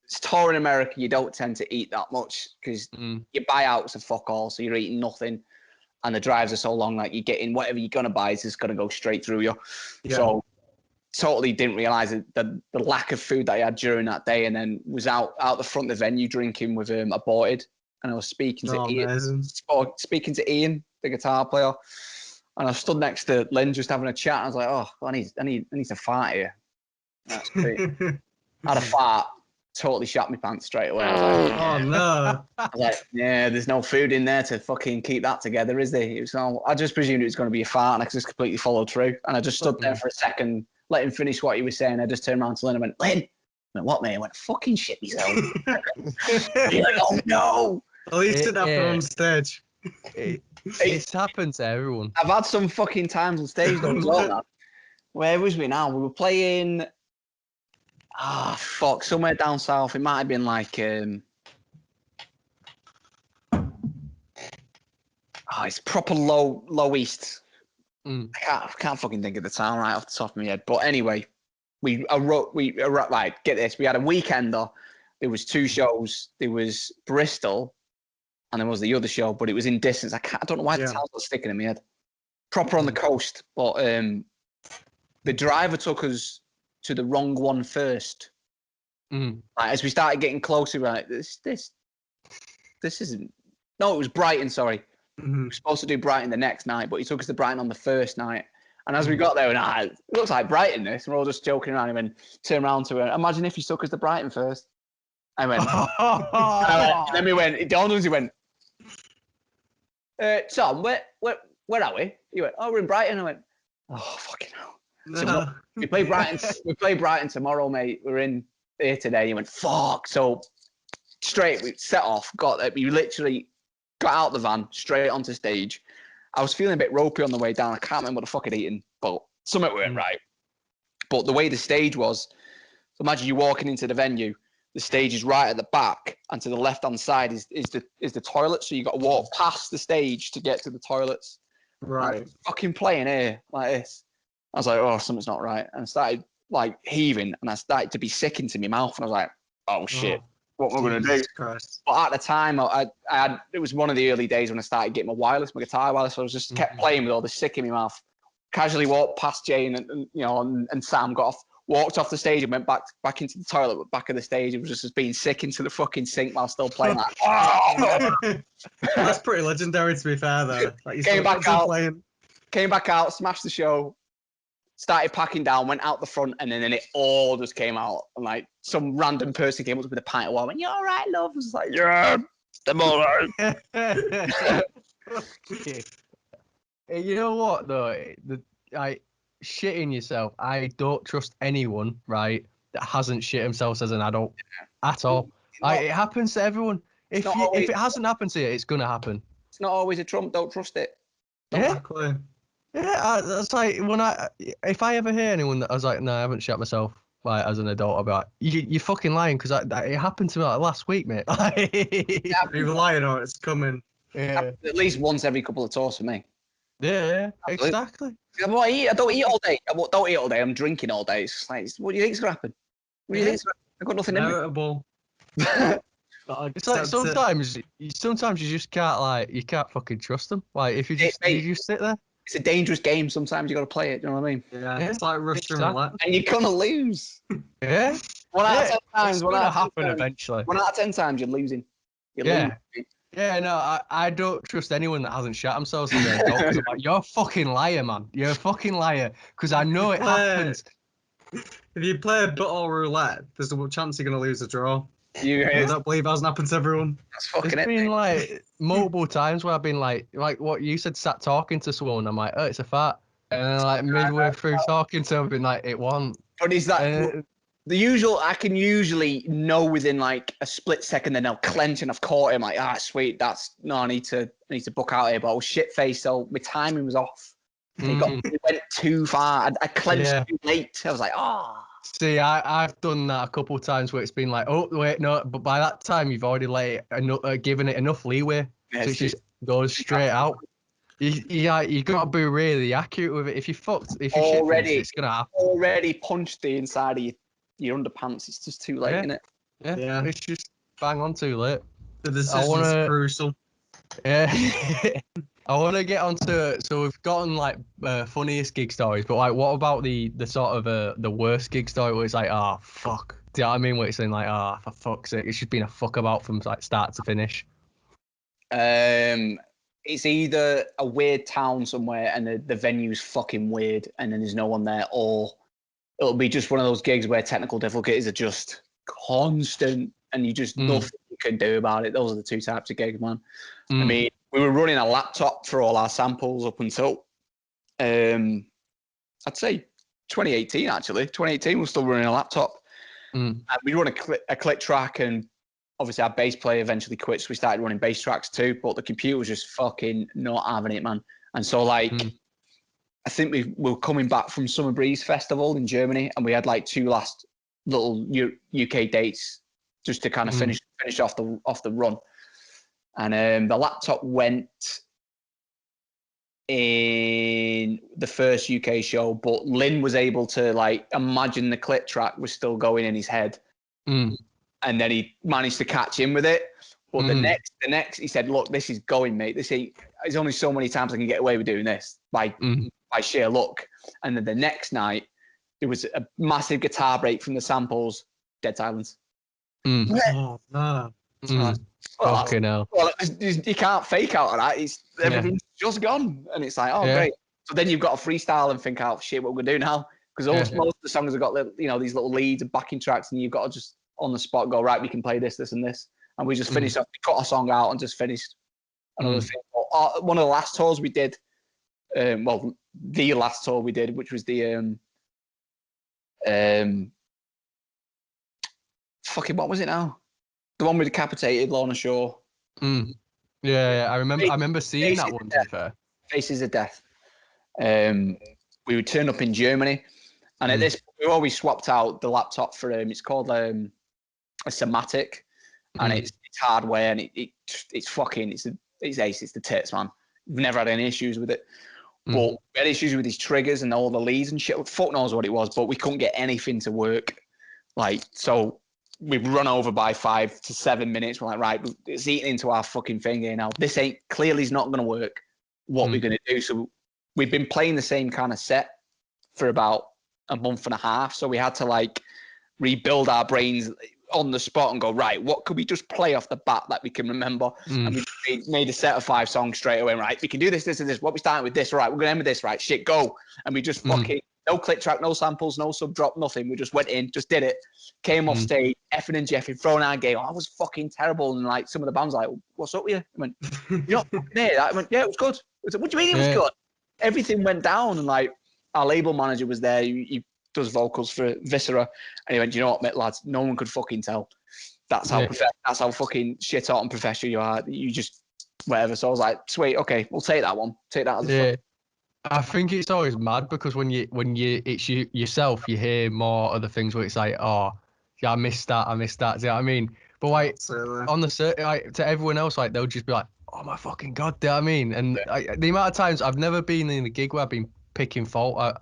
Speaker 2: it's touring America. You don't tend to eat that much because your buyouts are fuck all, so you're eating nothing. And the drives are so long, like you're getting whatever you're gonna buy is just gonna go straight through you. Yeah. So totally didn't realize the lack of food that I had during that day, and then was out the front of the venue drinking with Aborted, and I was speaking to Ian, the guitar player, And I stood next to Lynn just having a chat. I was like, oh, I need to fart here. That's great. I had a fart, totally shat my pants straight away. I was like,
Speaker 1: Oh no.
Speaker 2: I was like, yeah, there's no food in there to fucking keep that together, is there? It was all, I just presumed it was going to be a fart, and I just completely followed through. And I just stood there for a second, let him finish what he was saying. I just turned around to Lynn and went, Lynn. I went, what, mate? I went, fucking shit myself. You're like, oh no.
Speaker 1: At least it happened on stage.
Speaker 3: It's happened to everyone.
Speaker 2: I've had some fucking times on stage though as well, man. Where was we now? We were playing. Somewhere down south. It might have been like it's proper low east. I can't fucking think of the town right off the top of my head. But anyway, right, get this. We had a weekender. There was 2 shows. There was Bristol, and there was the other show, but it was in distance. I don't know why the town's not sticking in my head. Proper on the coast, but the driver took us to the wrong one first. Like, as we started getting closer, we're like, this isn't. No, it was Brighton. Sorry, we were supposed to do Brighton the next night, but he took us to Brighton on the first night. And as we got there, it looks like Brighton. This, and we're all just joking around. And then turn around to her. Imagine if he took us to Brighton first. I went. And then we went. It dawned on us. He went. Tom, where are we? He went. Oh, we're in Brighton. I went. Oh, fucking hell. So we play Brighton. We play Brighton tomorrow, mate. We're in here today. He went, fuck. So straight, we set off. We literally got out the van, straight onto stage. I was feeling a bit ropey on the way down. I can't remember what the fuck I'd eaten, but something went right. But the way the stage was, so imagine you walking into the venue. The stage is right at the back, and to the left-hand side is the toilet. So you got to walk past the stage to get to the toilets.
Speaker 1: Right.
Speaker 2: Fucking playing here like this. I was like, oh, something's not right. And I started like heaving, and I started to be sick into my mouth. And I was like, oh shit, what am I going to do?
Speaker 1: Christ.
Speaker 2: But at the time, I had, it was one of the early days when I started getting my guitar wireless. So I was just kept playing with all this sick in my mouth. Casually walked past Jane and Sam, got off, walked off the stage and went back into the toilet, but back of the stage. It was just being sick into the fucking sink while still playing. Like, oh!
Speaker 1: That's pretty legendary, to be fair, though. Like, you
Speaker 2: came back out, smashed the show, started packing down, went out the front, and then it all just came out. And like some random person came up with a pint of water, went, "You all right, love?" I was like, "Yeah, I'm all right."
Speaker 3: You know what though? Shitting yourself. I don't trust anyone, right, that hasn't shit themselves as an adult at all. It happens to everyone. If it hasn't happened to you, it's gonna happen.
Speaker 2: It's not always a trump. Don't trust it.
Speaker 1: Exactly.
Speaker 3: Yeah, that's like if I ever hear anyone that I was like, no, I haven't shot myself like as an adult, I'll be like, you're fucking lying, because it happened to me like last week, mate.
Speaker 1: You're lying or it's coming.
Speaker 2: Yeah. At least once every couple of tours for me.
Speaker 3: Yeah, exactly.
Speaker 2: I don't eat all day. I don't eat all day. I'm drinking all day. It's like, what do you think's gonna happen? What do you think's gonna happen? I've got nothing in me.
Speaker 3: It's like sometimes you just can't fucking trust them. Like if you just sit there.
Speaker 2: It's a dangerous game. Sometimes you got to play it. You know what I mean?
Speaker 1: Yeah, it's like Russian roulette.
Speaker 2: And you're gonna lose.
Speaker 3: Yeah.
Speaker 2: 1 out of 10 times.
Speaker 3: It's gonna happen eventually.
Speaker 2: 1 out of 10 times, you're losing.
Speaker 3: Losing. Yeah, no, I don't trust anyone that hasn't shot themselves in their adult. I'm like, you're a fucking liar, man. You're a fucking liar. Because I know it happens.
Speaker 1: If you play a bottle roulette, there's a chance you're gonna lose a draw.
Speaker 2: I
Speaker 1: don't believe it hasn't happened to everyone.
Speaker 2: That's fucking
Speaker 3: There's been like multiple times where I've been like what you said, sat talking to someone. I'm like, oh, it's a fart. And then like midway through talking to them, I've been like, it wasn't.
Speaker 2: But is that the usual? I can usually know within like a split second, then I'll clench and I've caught him. Like, sweet, I need to book out here. But I was shit faced, so my timing was off. It went too far. I clenched too late. I was like,
Speaker 3: See, I've done that a couple of times where it's been like, oh wait, no, but by that time you've already given it enough leeway, so it just goes straight out. You got to be really accurate with it. If you it's gonna happen.
Speaker 2: Already punched the inside of your underpants. It's just too late, isn't it?
Speaker 3: Yeah, it's just bang on too late.
Speaker 1: The decision's crucial.
Speaker 3: Yeah. I want to get onto, so we've gotten like funniest gig stories, but like what about the sort of the worst gig story where it's like, fuck, do you know what I mean, where it's saying like, for fuck's sake, it's just been a fuck about from like start to finish.
Speaker 2: it's either a weird town somewhere and the venue's fucking weird and then there's no one there, or it'll be just one of those gigs where technical difficulties are just constant and you just nothing you can do about it. Those are the two types of gigs, man. I mean, we were running a laptop for all our samples up until I'd say 2018 actually. 2018 we were still running a laptop. And we run a click track, and obviously our bass player eventually quit, so we started running bass tracks too, but the computer was just fucking not having it, man. And so like I think we were coming back from Summer Breeze Festival in Germany, and we had like 2 last little UK dates just to kind of finish off the run. And the laptop went in the first UK show, but Lynn was able to like imagine the click track was still going in his head. And then he managed to catch in with it. But the next, he said, "Look, this is going, mate. This ain't. There's only so many times I can get away with doing this by sheer luck." And then the next night, there was a massive guitar break from the samples. Dead silence.
Speaker 1: Oh no!
Speaker 3: Fucking hell.
Speaker 2: Well, you can't fake out of that. Everything's just gone, and it's like, oh great. So then you've got to freestyle and think out shit what we're gonna do now, because most of the songs have got these little leads and backing tracks, and you've got to just on the spot go, right, we can play this, this, and this. And we just finished up, we cut a song out and just finished another thing. One of the last tours we did, the last tour we did, which was the fucking, what was it now? The one with Decapitated, Lorna Shore.
Speaker 3: Yeah, I remember seeing that one, to be fair.
Speaker 2: Faces of Death. We would turn up in Germany, and at this, we always swapped out the laptop for it's called a Somatic, and it's hardware, and it's fucking it's ace, it's the tits, man. We've never had any issues with it, but we had issues with his triggers and all the leads and shit. Fuck knows what it was, but we couldn't get anything to work. Like, so we've run over by 5 to 7 minutes. We're like, right, it's eating into our fucking thing here now. This ain't clearly is not going to work. What we're going to do? So we've been playing the same kind of set for about a month and a half. So we had to like rebuild our brains on the spot and go, right, what could we just play off the bat that we can remember? And we made a set of 5 songs straight away. Right, we can do this, this, and this. What we starting with this? All right, we're going to end with this. Right, shit, go. And we just fucking, no click track, no samples, no sub drop, nothing. We just went in, just did it. Came off stage, effing and jeffing, thrown our game. I was fucking terrible. And like some of the bands like, what's up with you? I went, you're not fucking there. I went, yeah, it was good. I said, what do you mean it was good? Everything went down, and like our label manager was there. He does vocals for Viscera, and he went, you know what, mate, lads, no one could fucking tell. That's how that's how fucking shit hot and professional you are. You just whatever. So I was like, sweet, okay, we'll take that one. Take that as a
Speaker 3: I think it's always mad because when it's yourself, you hear more of the things where it's like, oh, yeah, I missed that. Do you know what I mean? But like on the like to everyone else, like they'll just be like, oh my fucking god, do you know what I mean? And the amount of times I've never been in a gig where I've been picking fault.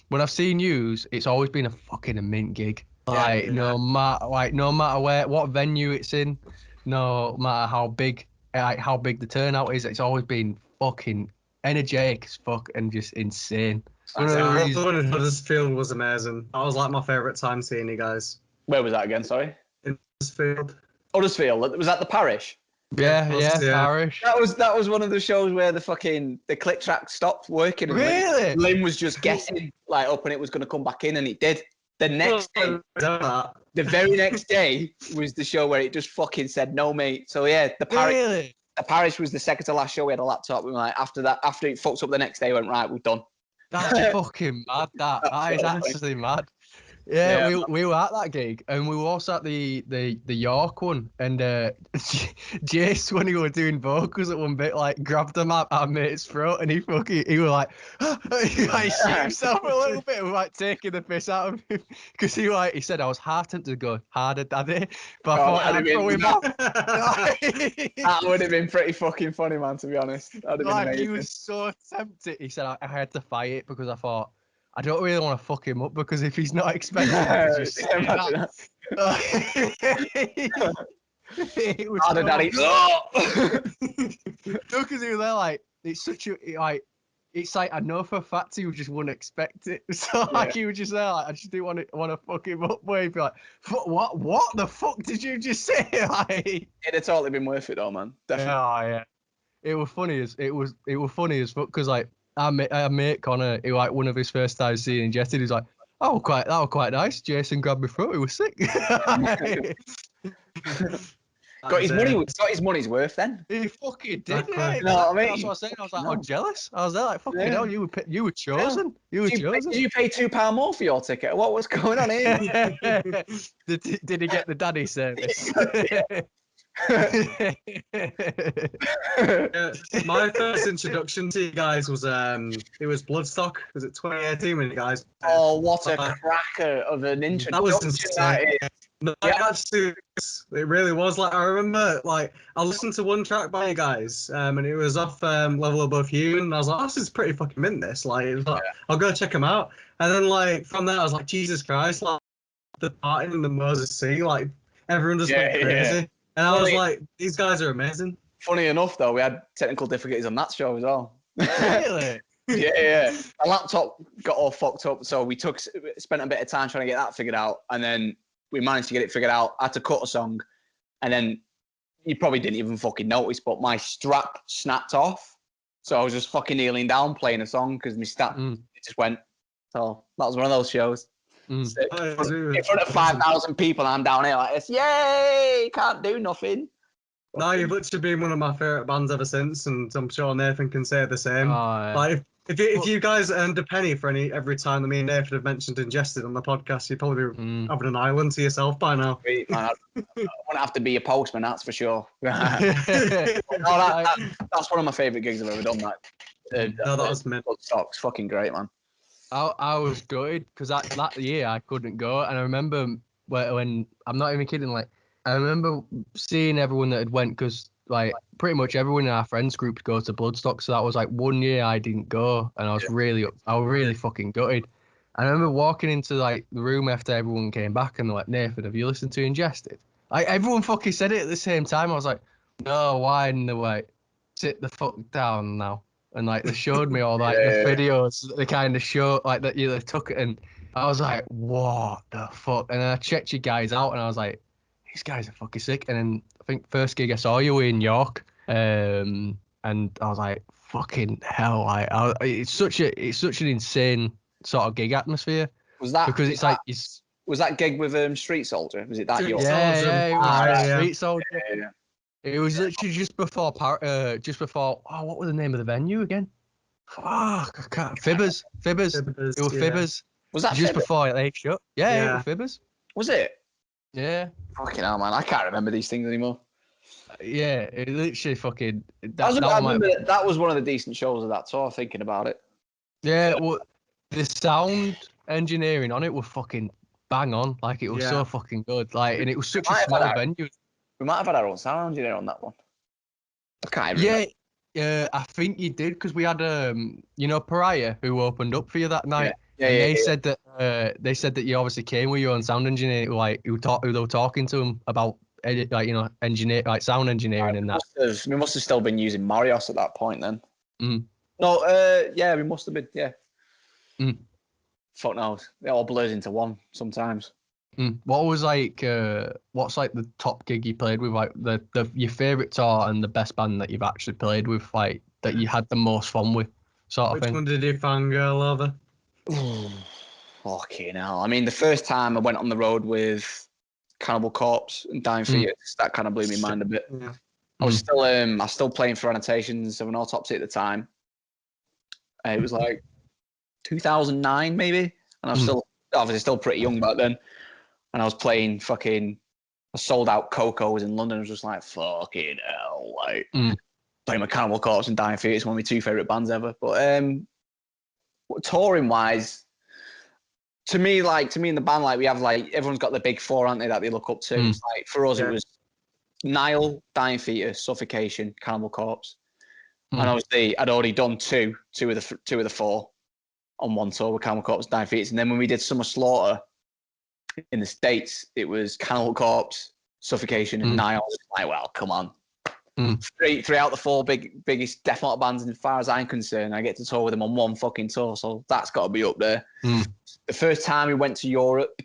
Speaker 3: When I've seen yous, it's always been a fucking mint gig. Like no matter where, what venue it's in, no matter how big the turnout is, it's always been fucking energetic as fuck and just insane.
Speaker 1: The one in Huddersfield was amazing. That was like my favourite time seeing you guys.
Speaker 2: Where was that again? Sorry.
Speaker 1: In Huddersfield.
Speaker 2: Huddersfield. Was that the Parish?
Speaker 3: Yeah, Parish.
Speaker 2: That was one of the shows where the click track stopped working. And
Speaker 3: really?
Speaker 2: Lynn was just guessing like up and it was going to come back in, and it did. The next day, the very next day was the show where it just fucking said no, mate. So yeah, the Parish was the second to last show. We had a laptop. We were like, after it fucked up the next day, we went, right, we're done.
Speaker 3: That's fucking mad. That is actually mad. Yeah, we were at that gig, and we were also at the York one, and Jace, when he was doing vocals at one bit, like grabbed him at our mate's throat, and he was like, he like shit himself a little bit, and like taking the piss out of him, because he said I was half tempted to go harder, daddy, but I thought I'd throw him off.
Speaker 2: That would have been pretty fucking funny, man. To be honest, that'd have been amazing.
Speaker 3: He was so tempted. He said I had to fight it because I thought, I don't really want to fuck him up, because if he's not expecting to just say that. It was
Speaker 2: daddy.
Speaker 3: No, because he was there like, it's such a, like, it's like, I know for a fact he just wouldn't expect it. So like he was just there like, I just didn't want to fuck him up, where he'd be like, what the fuck did you just say? Like,
Speaker 2: it'd have totally been worth it though, man. Definitely.
Speaker 3: Oh, yeah. it was funny as fuck because like our mate Connor, who like one of his first times seeing Ingested, he's like, "Oh, that was quite nice." Jason grabbed my throat. He was sick.
Speaker 2: Got his money's worth then.
Speaker 3: He fucking did.
Speaker 1: Exactly.
Speaker 3: Yeah,
Speaker 2: You know what I mean?
Speaker 3: that's what I was saying. I was like, I'm jealous. I was there like, fucking hell, you were chosen.
Speaker 2: Did you pay £2 more for your ticket? What was going on here?
Speaker 3: Did he get the daddy service?
Speaker 1: My first introduction to you guys was it was Bloodstock. Was it 2018 when you guys?
Speaker 2: Oh, what a cracker of an introduction!
Speaker 1: That was insane. No, actually, it really was. Like I remember, like I listened to one track by you guys, and it was off Level Above You, and I was like, "This is pretty fucking mint." This, like, it was like I'll go check them out. And then, like from there, I was like, "Jesus Christ!" Like the party in the Moses Sea, like everyone just went crazy. And I was like, "These guys are amazing."
Speaker 2: Funny enough, though, we had technical difficulties on that show as well.
Speaker 3: Really?
Speaker 2: Yeah. My laptop got all fucked up, so we spent a bit of time trying to get that figured out, and then we managed to get it figured out. I had to cut a song, and then you probably didn't even fucking notice, but my strap snapped off. So I was just fucking kneeling down playing a song because my strap it just went. So that was one of those shows. In front of 5,000 people, I'm down here like this. Yay! Can't do nothing.
Speaker 1: No, you've literally been one of my favourite bands ever since, and I'm sure Nathan can say the same. Like, if you guys earned a penny for every time that me and Nathan have mentioned Ingested on the podcast, you'd probably be having an island to yourself by now.
Speaker 2: I wouldn't have to be a postman, that's for sure. That's one of my favourite gigs I've ever done. That
Speaker 1: was mint.
Speaker 2: Bloodstock's fucking great, man.
Speaker 3: I was gutted because that year I couldn't go, and I remember when I'm not even kidding, like I remember seeing everyone that had went because like pretty much everyone in our friends group goes to Bloodstock, so that was like one year I didn't go, and I was really fucking gutted. I remember walking into like the room after everyone came back, and they're like, "Nathan, have you listened to Ingested?" Like everyone fucking said it at the same time. I was like, "No, why?" And they're like, "Sit the fuck down now." And like they showed me all like the videos, they kind of show like that they took it, and I was like, "What the fuck?" And then I checked you guys out, and I was like, "These guys are fucking sick." And then I think first gig I saw you were in York, and I was like, "Fucking hell!" Like it's such an insane sort of gig atmosphere.
Speaker 2: Was that
Speaker 3: because it's like
Speaker 2: was that gig with Street Soldier? Was it that York?
Speaker 3: Yeah, it was Street Soldier.
Speaker 2: Yeah.
Speaker 3: It was literally just before what was the name of the venue again? Fuck, I can't. Fibbers. It was Fibbers.
Speaker 2: Was that
Speaker 3: just
Speaker 2: Fibbers?
Speaker 3: before they shut? Yeah, it was Fibbers.
Speaker 2: Was it?
Speaker 3: Yeah.
Speaker 2: Fucking hell, man! I can't remember these things anymore.
Speaker 3: Yeah, it literally fucking.
Speaker 2: That was one of the decent shows of that tour. Thinking about it.
Speaker 3: Yeah, well, the sound engineering on it was fucking bang on. Like it was so fucking good. Like, and it was such a small venue.
Speaker 2: We might have had our own sound engineer on that one. I can't remember.
Speaker 3: Yeah, I think you did because we had Pariah who opened up for you that night.
Speaker 2: They
Speaker 3: said that you obviously came with your own sound engineer, like who they were talking to him about sound engineering and that.
Speaker 2: We must have still been using Marios at that point then.
Speaker 3: No,
Speaker 2: we must have been. Yeah. Fuck knows. It all blurs into one sometimes.
Speaker 3: What was what's like the top gig you played with, like your favorite tour and the best band that you've actually played with, like that you had the most fun with, sort of thing?
Speaker 1: Which one did you fangirl over?
Speaker 2: Fucking hell! I mean, the first time I went on the road with Cannibal Corpse and Dying Fetus, that kind of blew my mind a bit. Yeah. I was still playing for Annotations of an Autopsy at the time. It was like 2009 maybe, and I was still pretty young back then. And I was playing a sold out Coco's in London. I was just like, fucking hell, like playing my Cannibal Corpse and Dying Fetus, one of my two favorite bands ever. But touring wise, to me in the band, like we have like everyone's got the big four, aren't they, that they look up to. It's like for us, it was Nile, Dying Fetus, Suffocation, Cannibal Corpse, and obviously I'd already done two of the four on one tour with Cannibal Corpse, Dying Fetus, and then when we did Summer Slaughter in the States, it was Cannibal Corpse, Suffocation, and Nile. Like, well, come on. Three out the four biggest death metal bands, as far as I'm concerned, I get to tour with them on one fucking tour, so that's got to be up there. The first time we went to Europe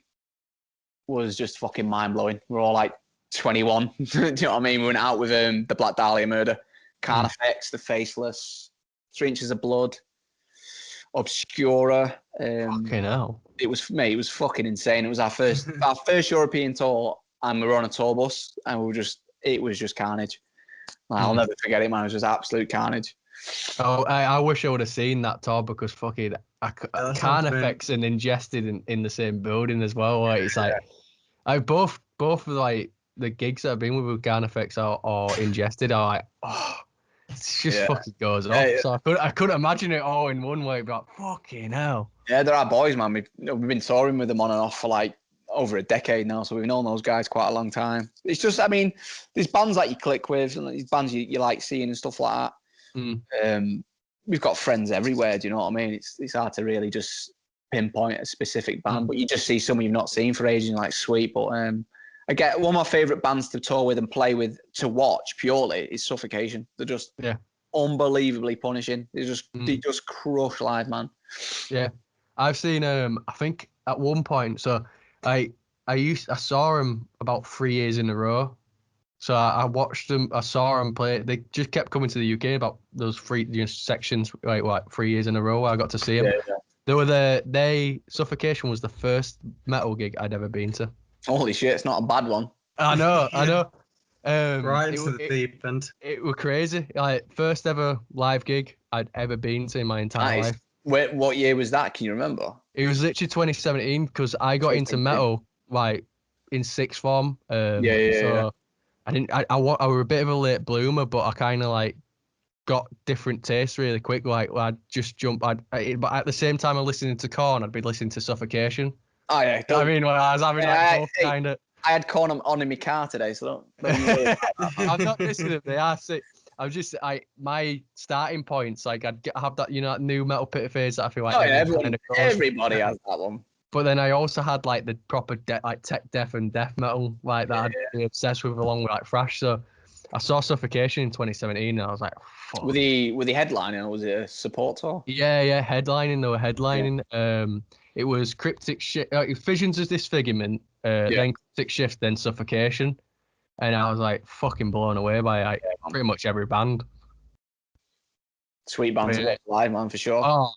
Speaker 2: was just fucking mind blowing. We were all like 21. Do you know what I mean? We went out with the Black Dahlia Murder, Carnifex, The Faceless, 3 Inches of Blood, Obscura.
Speaker 3: Fucking hell.
Speaker 2: It was fucking insane. It was our first European tour, and we were on a tour bus, and it was just carnage. I'll never forget it, man. It was just absolute carnage.
Speaker 3: Oh, I wish I would have seen that tour because fucking Carnifex and Ingested in the same building as well. Like, it's like both of like the gigs that I've been with Carnifex or Ingested are like, oh, it just fucking goes off. So I couldn't imagine it all in one way, but fucking hell.
Speaker 2: Yeah, they're our boys, man. We've been touring with them on and off for like over a decade now, so we've known those guys quite a long time. It's just, I mean, there's bands that you click with, and these bands you like seeing and stuff like that. We've got friends everywhere. Do you know what I mean? It's hard to really just pinpoint a specific band, but you just see some you've not seen for ages, and you're like, sweet. But I get one of my favorite bands to tour with and play with to watch purely is Suffocation. They're just unbelievably punishing. They just crush live, man. Yeah,
Speaker 3: I've seen I think at one point. So I saw them about 3 years in a row. So I watched them. I saw them play. They just kept coming to the UK about those three sections, like 3 years in a row. Where I got to see them. Yeah. Suffocation was the first metal gig I'd ever been to.
Speaker 2: Holy shit! It's not a bad one.
Speaker 3: I know.
Speaker 1: Right into the deep end.
Speaker 3: It was crazy. Like first ever live gig I'd ever been to in my entire life.
Speaker 2: What year was that? Can you remember?
Speaker 3: It was literally 2017 because I got into metal like in sixth form. So I didn't. I were a bit of a late bloomer, but I kind of like got different tastes really quick. Like I'd just jump. But at the same time, I'm listening to Korn. I'd be listening to Suffocation.
Speaker 2: Oh yeah.
Speaker 3: I mean, I was having like both kind of.
Speaker 2: I had Korn on in my car today, so don't
Speaker 3: I'm not listening to them. They are sick. I was just my starting points. Like I'd have that that new metal pit phase that I feel like
Speaker 2: everybody has that one.
Speaker 3: But then I also had like the proper like tech death and death metal like that I'd be obsessed with along with like thrash. So I saw Suffocation in 2017 and I was like, fuck.
Speaker 2: Were they headlining or was it a support tour?
Speaker 3: Yeah, headlining. They were headlining. Yeah. It was Cryptic Shift, Visions of Disfigurement, then Cryptic Shift, then Suffocation. And I was like fucking blown away by pretty much every band.
Speaker 2: Sweet band to watch live, man, for sure.
Speaker 3: Oh,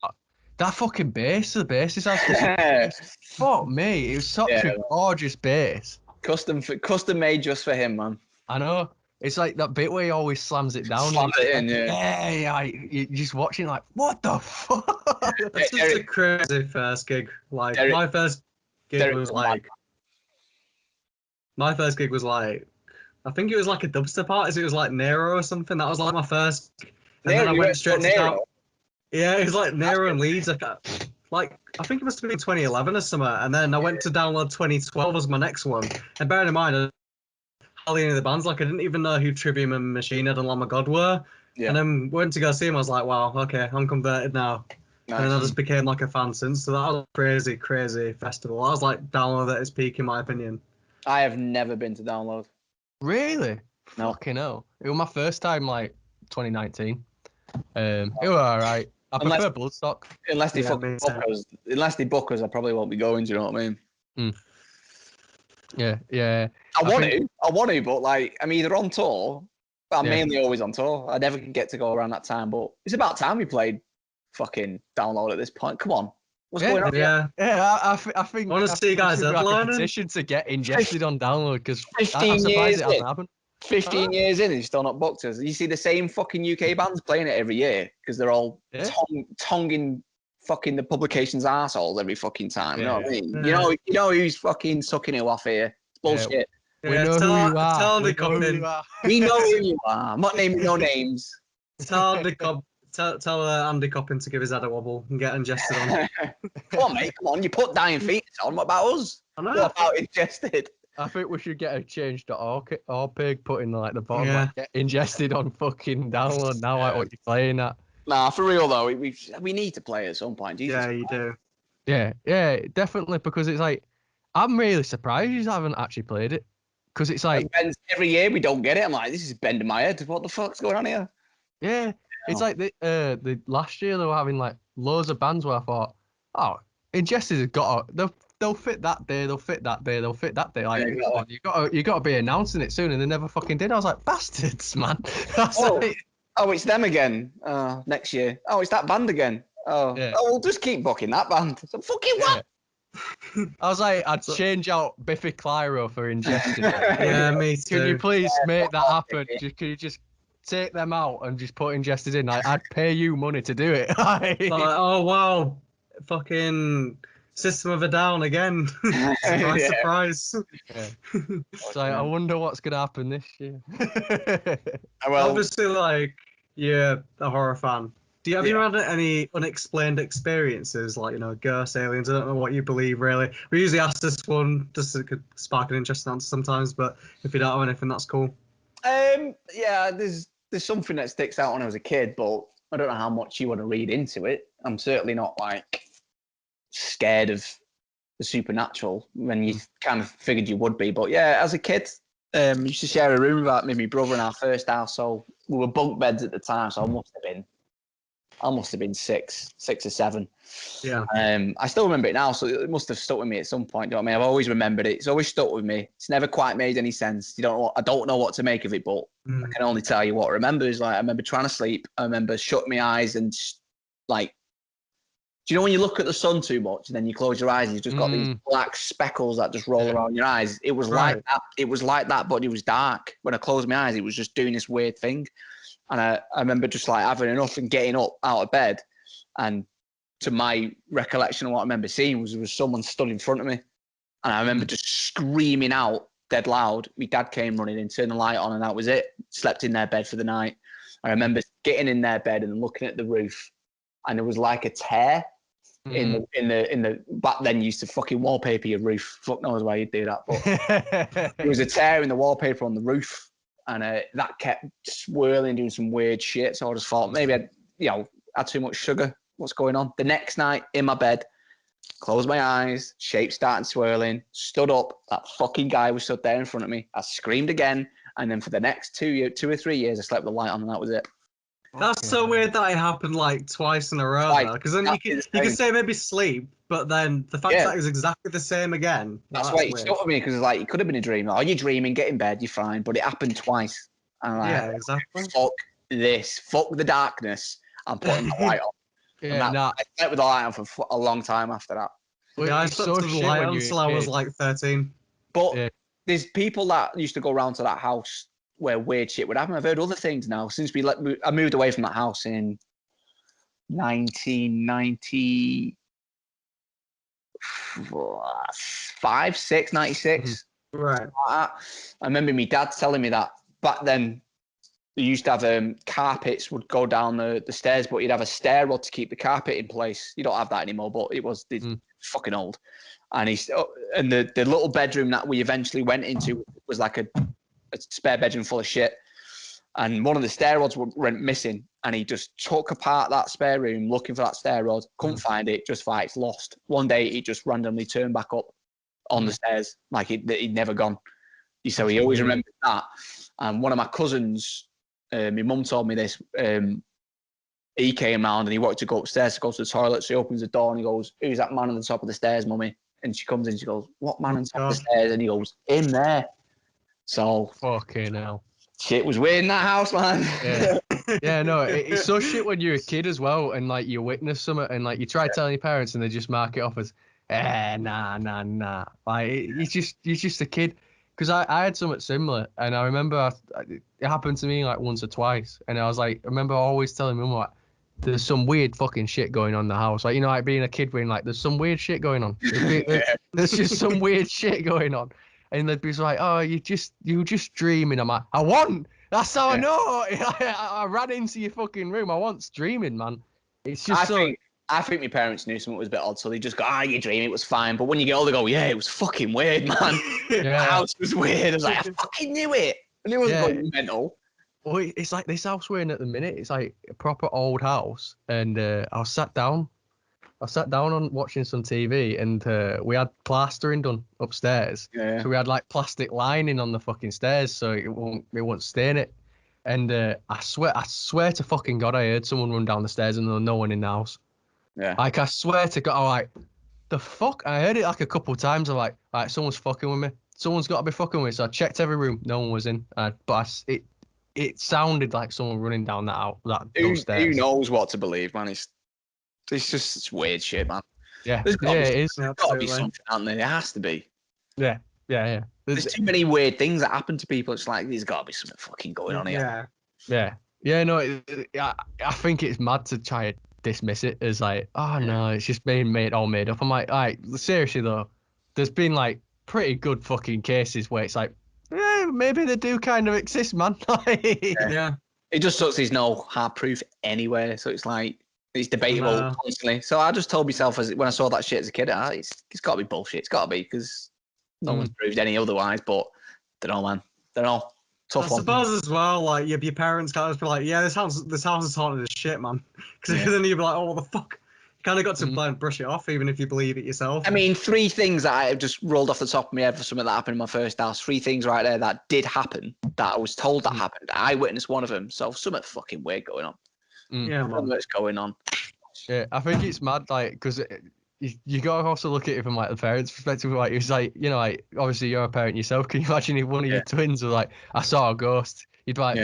Speaker 3: that fucking bass, the bassist. Fuck me, it was such a gorgeous bass.
Speaker 2: Custom made just for him, man.
Speaker 3: I know. It's like that bit where he always slams it down.
Speaker 2: Slams it in,
Speaker 3: yeah. You're just watching like, what the fuck?
Speaker 1: It's just a crazy first gig. Like my first gig was like, I think it was like a dubstep artist. It was like Nero or something. That was like my first. And then I went straight to Nero. Yeah, it was like Nero and Leeds. Like I think it must have been 2011 or something. And then I went to download 2012 as my next one. And bearing in mind, hardly any of the bands. Like I didn't even know who Trivium and Machine Head and Lamb of God were. Yeah. And then went to go see him. I was like, wow, okay, I'm converted now. Nice. And then I just became like a fan since. So that was a crazy, crazy festival. That was like Download at its peak, in my opinion.
Speaker 2: I have never been to Download.
Speaker 3: Really? No. Fucking hell. It was my first time, like 2019. It was alright. I prefer Bloodstock.
Speaker 2: Unless they book us, I probably won't be going. Do you know what I mean?
Speaker 3: Yeah.
Speaker 2: I want to, but like I'm either on tour, but I'm mainly always on tour. I never can get to go around that time, but it's about time we played fucking Download at this point. Come on. What's going on?
Speaker 3: Yeah, I think.
Speaker 1: I want to see you guys
Speaker 3: like a petition to get Ingested on Download because I'm surprised it hasn't happened.
Speaker 2: 15 years in and you've still not booked us. You see the same fucking UK bands playing it every year because they're all tonguing fucking the publication's arseholes every fucking time. You know what I mean? Yeah. You know who's fucking sucking it off here. It's bullshit.
Speaker 3: We know who you are.
Speaker 2: We know who you are. I'm not naming no names.
Speaker 1: Tell Andy Coppin to give his head a wobble and get Ingested on.
Speaker 2: Come on, mate. Come on. You put Dying Feet on. What about us?
Speaker 1: I know.
Speaker 2: What about Ingested?
Speaker 3: I think we should get a change to our pig, put in like the bottom, like, get Ingested on fucking Download now, like what you're playing at.
Speaker 2: Nah, for real though, we need to play at some point. Jesus
Speaker 1: you do.
Speaker 3: Yeah, definitely, because it's like, I'm really surprised you haven't actually played it. Because it's like...
Speaker 2: every year we don't get it. I'm like, this is bending my head. What the fuck's going on here?
Speaker 3: Yeah, it's like the last year they were having like loads of bands where I thought, oh, Ingested has got they'll fit that day, they'll fit that day, they'll fit that day. Like, you got to be announcing it soon, and they never fucking did. I was like, bastards, man.
Speaker 2: Oh, it's them again. Next year. Oh, it's that band again. Oh,
Speaker 3: Yeah.
Speaker 2: we'll just keep booking that band. So fucking what?
Speaker 3: I was like, I'd change out Biffy Clyro for Ingested.
Speaker 1: Yeah, me too.
Speaker 3: Can you please make that happen? Can you just take them out and just put Ingested in? I'd pay you money to do it.
Speaker 1: Like, oh wow, fucking System of a Down again. Surprise, surprise.
Speaker 3: Yeah. So I wonder what's gonna happen this year.
Speaker 2: Well,
Speaker 1: Obviously, like, yeah, a horror fan. Have you had any unexplained experiences, like, ghosts, aliens? I don't know what you believe, really. We usually ask this one just so it could spark an interesting answer sometimes, but if you don't have anything, that's cool.
Speaker 2: yeah, there's something that sticks out when I was a kid, but I don't know how much you want to read into it. I'm certainly not like scared of the supernatural when you kind of figured you would be. But yeah, as a kid, I used to share a room with my brother in our first house. So we were bunk beds at the time. So I must have been six or seven.
Speaker 1: Yeah.
Speaker 2: I still remember it now, so it must have stuck with me at some point. You know what I mean? I've always remembered it. It's always stuck with me. It's never quite made any sense. I don't know what to make of it, but I can only tell you what I remember. Is like I remember trying to sleep. I remember shutting my eyes and like, do you know when you look at the sun too much and then you close your eyes and you've just got these black speckles that just roll around your eyes? It was like that. It was like that, but it was dark. When I closed my eyes, it was just doing this weird thing. And I remember just like having enough and getting up out of bed. And to my recollection of what I remember seeing was there was someone stood in front of me. And I remember just screaming out dead loud. My dad came running in, turned the light on, and that was it. Slept in their bed for the night. I remember getting in their bed and looking at the roof, and there was like a tear in the back then you used to fucking wallpaper your roof. Fuck knows why you'd do that, but there was a tear in the wallpaper on the roof, and that kept swirling, doing some weird shit. So I just thought maybe I had too much sugar. What's going on? The next night in my bed, closed my eyes, shape started swirling, stood up. That fucking guy was stood there in front of me. I screamed again, and then for the next 2 or 3 years, I slept with the light on, and that was it.
Speaker 1: That's so weird that it happened like twice in a row, because then you could say maybe sleep, but then the fact that it was exactly the same again.
Speaker 2: That's why it stuck with me, because like it could have been a dream. Oh, you're dreaming, get in bed, you're fine, but it happened twice. And
Speaker 1: yeah, exactly.
Speaker 2: Fuck this, fuck the darkness. I'm putting the light on. I slept with the light on for a long time after that.
Speaker 1: Yeah, I slept with the light on until I was like 13.
Speaker 2: But there's people that used to go around to that house where weird shit would happen. I've heard other things now since I moved away from that house in 1995, 6, 96.
Speaker 1: Right.
Speaker 2: I remember my dad telling me that back then they used to have carpets would go down the stairs, but you'd have a stair rod to keep the carpet in place. You don't have that anymore, but it was fucking old. And the little bedroom that we eventually went into was like a spare bedroom full of shit, and one of the stair rods went missing, and he just took apart that spare room looking for that stair rod, couldn't find it, just like it's lost. One day he just randomly turned back up on the stairs like he'd never gone. So he always remembered that. And one of my cousins, my mum told me this, he came round and he wanted to go upstairs to go to the toilet, so he opens the door and he goes, "Who's that man on the top of the stairs, mummy?" And she comes in, she goes, "What man on top of the stairs?" And he goes, "In there." So
Speaker 3: fucking hell,
Speaker 2: shit was weird in that house, man.
Speaker 3: Yeah, no, it's so shit when you're a kid as well, and like you witness something, and like you try telling your parents, and they just mark it off as, nah. Like you're just a kid. Because I had something similar, and I remember it happened to me like once or twice, and I was like, I remember always telling my mum like, there's some weird fucking shit going on in the house, like like being a kid being like, there's some weird shit going on. There's just some weird shit going on. And they'd be like, "Oh, you just dreaming." I'm like, "I want." That's how I know. I ran into your fucking room. I once dreaming, man. It's just
Speaker 2: I think my parents knew something was a bit odd, so they just go, "You're dreaming. It was fine." But when you get older, they go, "Yeah, it was fucking weird, man. The house was weird." I was like, "I fucking knew it. I knew it wasn't going mental."
Speaker 3: Well, it's like this house we're in at the minute. It's like a proper old house, and I sat down on watching some TV, and we had plastering done upstairs.
Speaker 2: Yeah.
Speaker 3: So we had like plastic lining on the fucking stairs, so it won't stain it. And I swear to fucking God, I heard someone run down the stairs, and there was no one in the house.
Speaker 2: Yeah.
Speaker 3: Like I swear to God, I'm like, the fuck? I heard it like a couple of times. I'm like, someone's fucking with me. Someone's got to be fucking with me. So I checked every room, no one was in. But it sounded like someone running down those
Speaker 2: Who
Speaker 3: stairs.
Speaker 2: knows what to believe, man? It's just weird shit, man.
Speaker 3: Yeah,
Speaker 2: There's got
Speaker 3: it is.
Speaker 2: There's got to be something, hasn't there? There has to be.
Speaker 3: Yeah.
Speaker 2: There's too many weird things that happen to people. It's like there's got to be something fucking going on here.
Speaker 3: Yeah. No, I think it's mad to try and dismiss it as like, oh no, it's just being made up. I'm like, all right, seriously though, there's been like pretty good fucking cases where it's like, yeah, maybe they do kind of exist, man.
Speaker 1: Yeah.
Speaker 2: It just sucks. There's no hard proof anywhere, so it's like it's debatable constantly. So I just told myself when I saw that shit as a kid, it's got to be bullshit. It's got to be because no one's proved any otherwise. But I don't know, man. Don't know. Tough one.
Speaker 1: I suppose as well, like your parents kind of be like, yeah, this house is haunted as shit, man. Because then you'd be like, oh, what the fuck? You kind of got to brush it off, even if you believe it yourself.
Speaker 2: I mean, 3 things that I have just rolled off the top of my head for something that happened in my first house. 3 things right there that did happen that I was told that happened. I witnessed one of them. So something fucking weird going on.
Speaker 1: Yeah, man.
Speaker 2: What's going on?
Speaker 3: Yeah, I think it's mad, like, because you gotta also look at it from like the parents' perspective. Like, it's like, you know, like obviously you're a parent yourself. Can you imagine if one of your twins was like, I saw a ghost? You'd be like,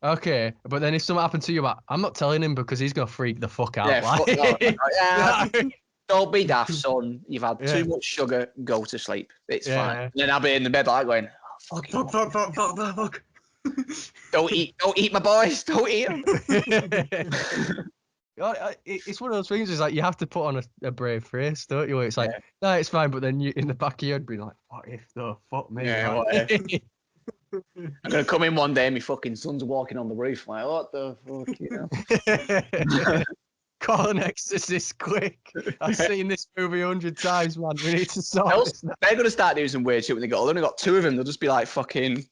Speaker 3: okay, but then if something happened to you, like, I'm not telling him because he's gonna freak the fuck out.
Speaker 2: Don't be daft, son. You've had too much sugar. Go to sleep. It's fine. And then I'll be in the bed like going,
Speaker 1: fuck.
Speaker 2: Don't eat my boys. Don't eat them.
Speaker 3: It's one of those things. Is like you have to put on a brave face, don't you? It's like, no, it's fine, but then you in the back of your head be like, what if the fuck me?
Speaker 2: Yeah, I'm gonna come in one day and my fucking son's walking on the roof. I'm like, what the fuck?
Speaker 3: Call an exorcist quick. I've seen this movie 100 times, man. We need to sort this.
Speaker 2: They're gonna start doing some weird shit when they got older. They've only got 2 of them. They'll just be like fucking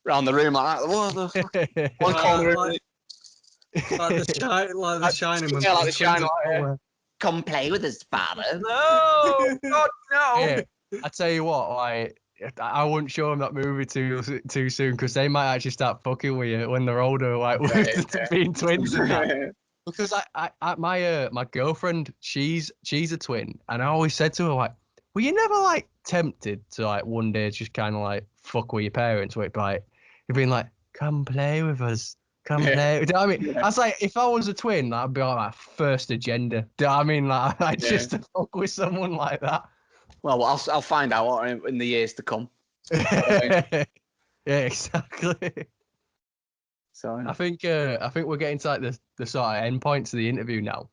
Speaker 2: around the room like that. What the fuck? One corner.
Speaker 1: Like the Shining.
Speaker 2: Yeah, like the Shining. Come play with us, father.
Speaker 3: No, God, no. Yeah, I tell you what, like, I wouldn't show them that movie too soon because they might actually start fucking with you when they're older, like with being twins and that. Because my girlfriend, she's a twin, and I always said to her like, were you never like tempted to like one day just kind of like fuck with your parents? Where it'd be like, you'd be like, come play with us. Come play. Do you know what I mean? I was like, if I was a twin, that'd be like my first agenda. Do you know what I mean? Like, just to fuck with someone like that.
Speaker 2: Well, I'll find out in the years to come.
Speaker 3: Yeah, exactly.
Speaker 2: So
Speaker 3: I think we're getting to like the sort of end points of the interview now.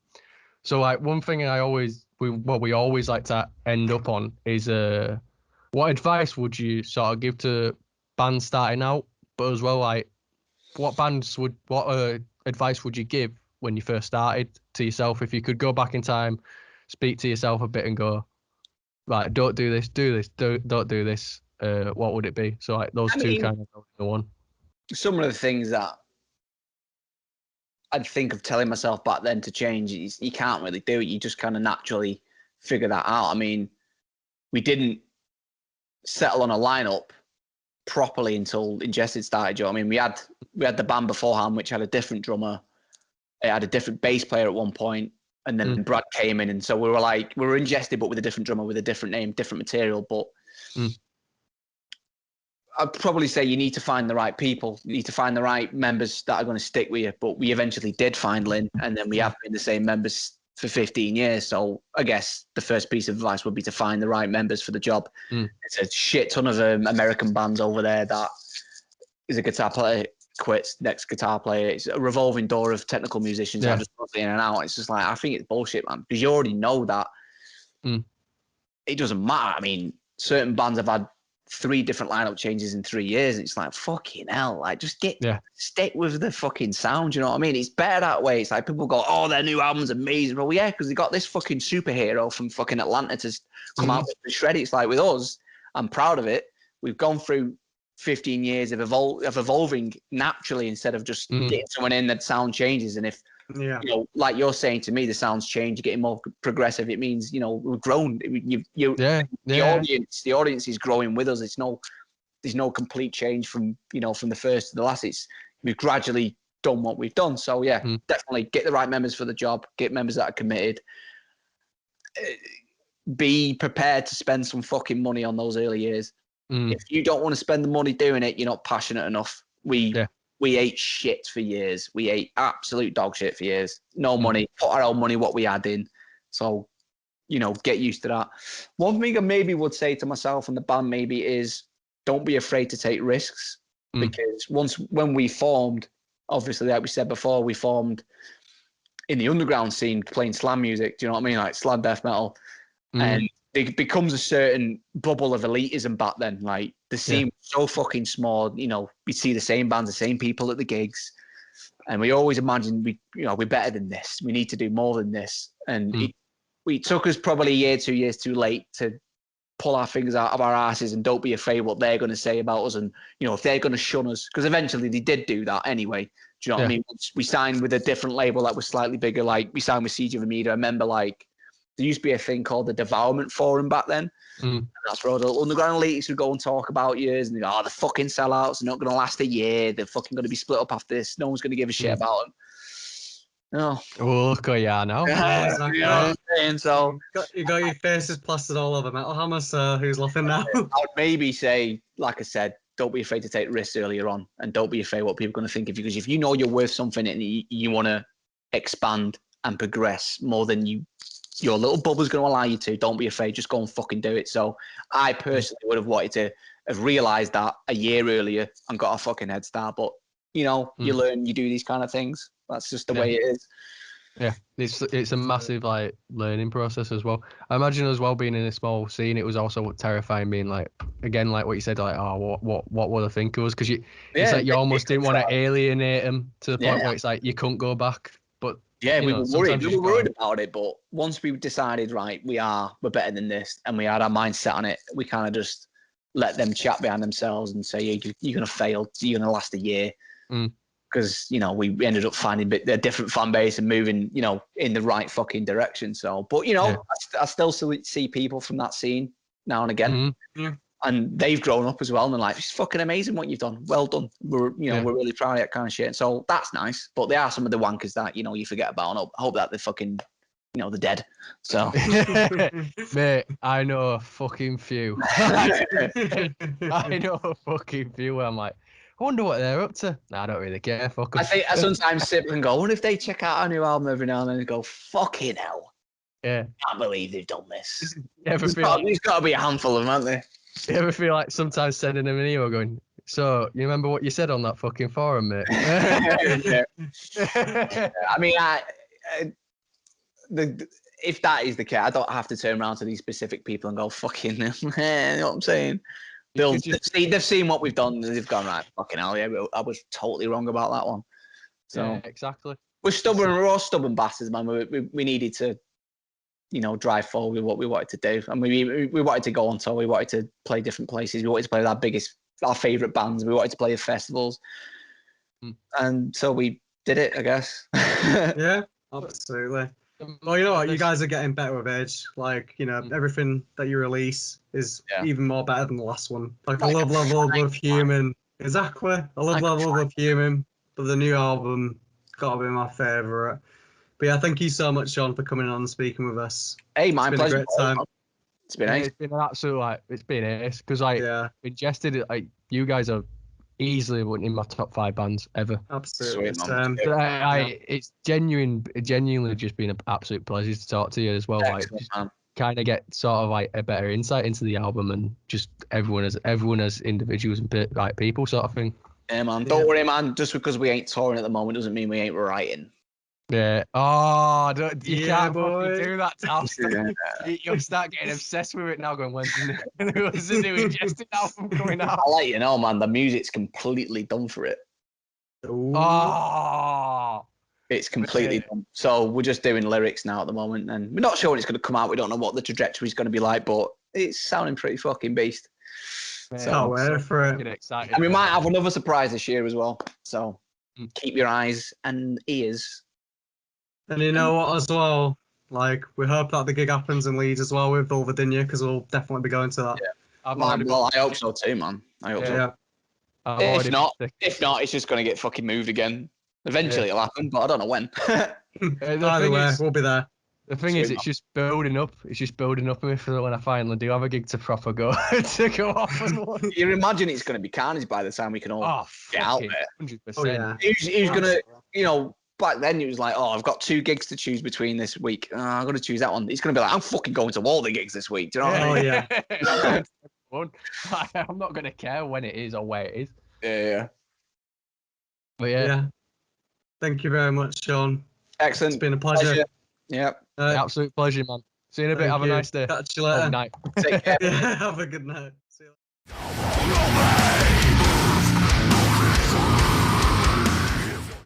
Speaker 3: So like one thing we always like to end up on is what advice would you sort of give to bands starting out, but as well like what advice would you give when you first started to yourself? If you could go back in time, speak to yourself a bit and go, right, don't do this, don't do this. What would it be? So like those two kind of go into one.
Speaker 2: Some of the things that I'd think of telling myself back then to change, you can't really do it. You just kind of naturally figure that out. I mean, we didn't settle on a lineup properly until Ingested started. You know what I mean? We had the band beforehand, which had a different drummer. It had a different bass player at one point, and then Brad came in, and so we were Ingested, but with a different drummer, with a different name, different material. But I'd probably say you need to find the right people. You need to find the right members that are going to stick with you. But we eventually did find Lynn, and then we have been the same members for 15 years. So I guess the first piece of advice would be to find the right members for the job. It's a shit ton of American bands over there that is a guitar player quits, next guitar player. It's a revolving door of technical musicians that just in and out. It's just like, I think it's bullshit, man, because you already know that it doesn't matter. I mean, certain bands have had 3 different lineup changes in 3 years, and it's like, fucking hell, like just stick with the fucking sound, you know what I mean? It's better that way. It's like people go, oh, their new album's amazing. Well, yeah, because they got this fucking superhero from fucking Atlanta to come out with the shred. It's like with us, I'm proud of it. We've gone through 15 years of evolving naturally instead of just getting someone in that sound changes. And if you know, like you're saying to me, the sounds change, you're getting more progressive. It means, you know, we've grown. The audience is growing with us. There's no complete change from the first to the last. We've gradually done what we've done. So yeah, definitely get the right members for the job. Get members that are committed. Be prepared to spend some fucking money on those early years. If you don't want to spend the money doing it, you're not passionate enough. We we ate shit for years. We ate absolute dog shit for years. No money, put our own money, what we had in. So, you know, get used to that. One thing I maybe would say to myself and the band maybe is don't be afraid to take risks. Because when we formed, obviously, like we said before, we formed in the underground scene playing slam music. Do you know what I mean? Like slam death metal. And it becomes a certain bubble of elitism back then. Like the scene was so fucking small, you know, we see the same bands, the same people at the gigs. And we always imagined we're better than this. We need to do more than this. And it took us probably a year, 2 years too late to pull our fingers out of our asses and don't be afraid what they're going to say about us. And, you know, if they're going to shun us, because eventually they did do that anyway. Do you know what I mean? Once we signed with a different label that was slightly bigger, like we signed with Siege of Amida. I remember like there used to be a thing called the Devourment Forum back then. And that's where all the underground elites would go and talk about years and they go, oh, the fucking sellouts, they're not going to last a year. They're fucking going to be split up after this. No one's going to give a shit about them. No.
Speaker 3: Oh, look at you now.
Speaker 1: Exactly.
Speaker 2: You know what I'm saying? So
Speaker 1: You got your faces plastered all over Metal Hammer, so who's laughing now?
Speaker 2: I would maybe say, like I said, don't be afraid to take risks earlier on and don't be afraid what people are going to think of you. Because if you know you're worth something and you want to expand and progress more than your little bubble's going to allow you to, don't be afraid. Just go and fucking do it. So I personally would have wanted to have realised that a year earlier and got a fucking head start. But, you know, you learn, you do these kind of things. That's just the way it is.
Speaker 3: Yeah, it's a massive like learning process as well. I imagine as well being in a small scene, it was also terrifying being like again like what you said like what will I think of us because it's like you almost didn't want to alienate them to the point where it's like you couldn't go back. But
Speaker 2: we were worried. We were worried about it, but once we decided right, we're better than this, and we had our mind set on it, we kind of just let them chat behind themselves and say you're gonna fail, you're gonna last a year. Because, you know, we ended up finding a different fan base and moving, you know, in the right fucking direction. So, but, you know, I still see people from that scene now and again. And they've grown up as well. And they're like, it's fucking amazing what you've done. Well done. We're really proud of that kind of shit. So that's nice. But there are some of the wankers that, you know, you forget about. And I hope that they're fucking, you know, they're dead. So.
Speaker 3: Mate, I know a fucking few. I know a fucking few where I'm like, I wonder what they're up to. Nah, I don't really care. Fuck 'em.
Speaker 2: I think I sometimes sit and go, I wonder if they check out our new album every now and then and go, fucking hell.
Speaker 3: Yeah.
Speaker 2: I can't believe they've done this.
Speaker 3: There's
Speaker 2: got to be a handful of them, haven't there?
Speaker 3: You ever feel like sometimes sending them an email going, so you remember what you said on that fucking forum, mate?
Speaker 2: I mean, if that is the case, I don't have to turn around to these specific people and go, fucking, you know what I'm saying? They've seen what we've done. They've gone, right, fucking hell, yeah, I was totally wrong about that one. So
Speaker 3: yeah, exactly.
Speaker 2: We're stubborn. We're all stubborn bastards, man. We needed to, you know, drive forward with what we wanted to do. And we wanted to go on tour. We wanted to play different places. We wanted to play with our favourite bands. We wanted to play at festivals. And so we did it, I guess.
Speaker 1: Yeah, absolutely. Well, you know what? You guys are getting better with age. Like, you know, everything that you release is even more better than the last one. Like I love Level Above Human. Exactly. I love Level Above Human. But the new album got to be my favourite. But yeah, thank you so much, Sean, for coming on and speaking with us.
Speaker 2: Hey, my pleasure.
Speaker 1: It's been a great time.
Speaker 2: It's been ace.
Speaker 3: It's been an absolute it's been ace because Ingested, you guys are easily one in my top 5 bands ever.
Speaker 1: Absolutely.
Speaker 3: It's genuinely just been an absolute pleasure to talk to you as well.
Speaker 2: Excellent,
Speaker 3: like, kind of get sort of like a better insight into the album and just everyone as individuals and like people sort of thing.
Speaker 2: Yeah, man. Don't worry, man. Just because we ain't touring at the moment doesn't mean we ain't writing.
Speaker 3: Yeah. Oh, you can't fucking do that, Tal. You'll start getting obsessed with it now, going, when's the new Ingested album coming out?
Speaker 2: I'll let you know, man. The music's completely done for it.
Speaker 1: Ooh.
Speaker 3: Oh.
Speaker 2: It's completely done. So we're just doing lyrics now at the moment, and we're not sure when it's going to come out. We don't know what the trajectory is going to be like, but it's sounding pretty fucking beast.
Speaker 1: So wait for it.
Speaker 3: Excited.
Speaker 2: And we might have another surprise this year as well. So keep your eyes and ears. And
Speaker 1: you know what as well? Like, we hope that the gig happens in Leeds as well with Ulvadinia, because we'll definitely be going to that.
Speaker 2: Yeah. I hope so too, man. I hope so. If not, it's just going to get fucking moved again. Eventually it'll happen, but I don't know when.
Speaker 1: Either way, we'll be there.
Speaker 3: The thing is, it's just building up. It's just building up me for when I finally do have a gig to proper go to go off and one.
Speaker 2: You imagine it's going to be carnage by the time we can all get out there.
Speaker 3: 100%.
Speaker 1: Oh, yeah.
Speaker 2: Who's going to, you know, back then it was like, oh, I've got 2 gigs to choose between this week. I'm going to choose that one. It's going to be like, I'm fucking going to all the gigs this week. Do you know what I mean?
Speaker 3: I'm not going to care when it is or where it is.
Speaker 2: Yeah.
Speaker 3: But yeah.
Speaker 1: Thank you very much, Sean.
Speaker 2: Excellent.
Speaker 1: It's been a pleasure.
Speaker 2: Yeah.
Speaker 3: Absolute pleasure, man. See you in a bit. Have a nice day.
Speaker 1: Catch you later.
Speaker 3: Night.
Speaker 2: Take care.
Speaker 1: Yeah, have a good night. See you later.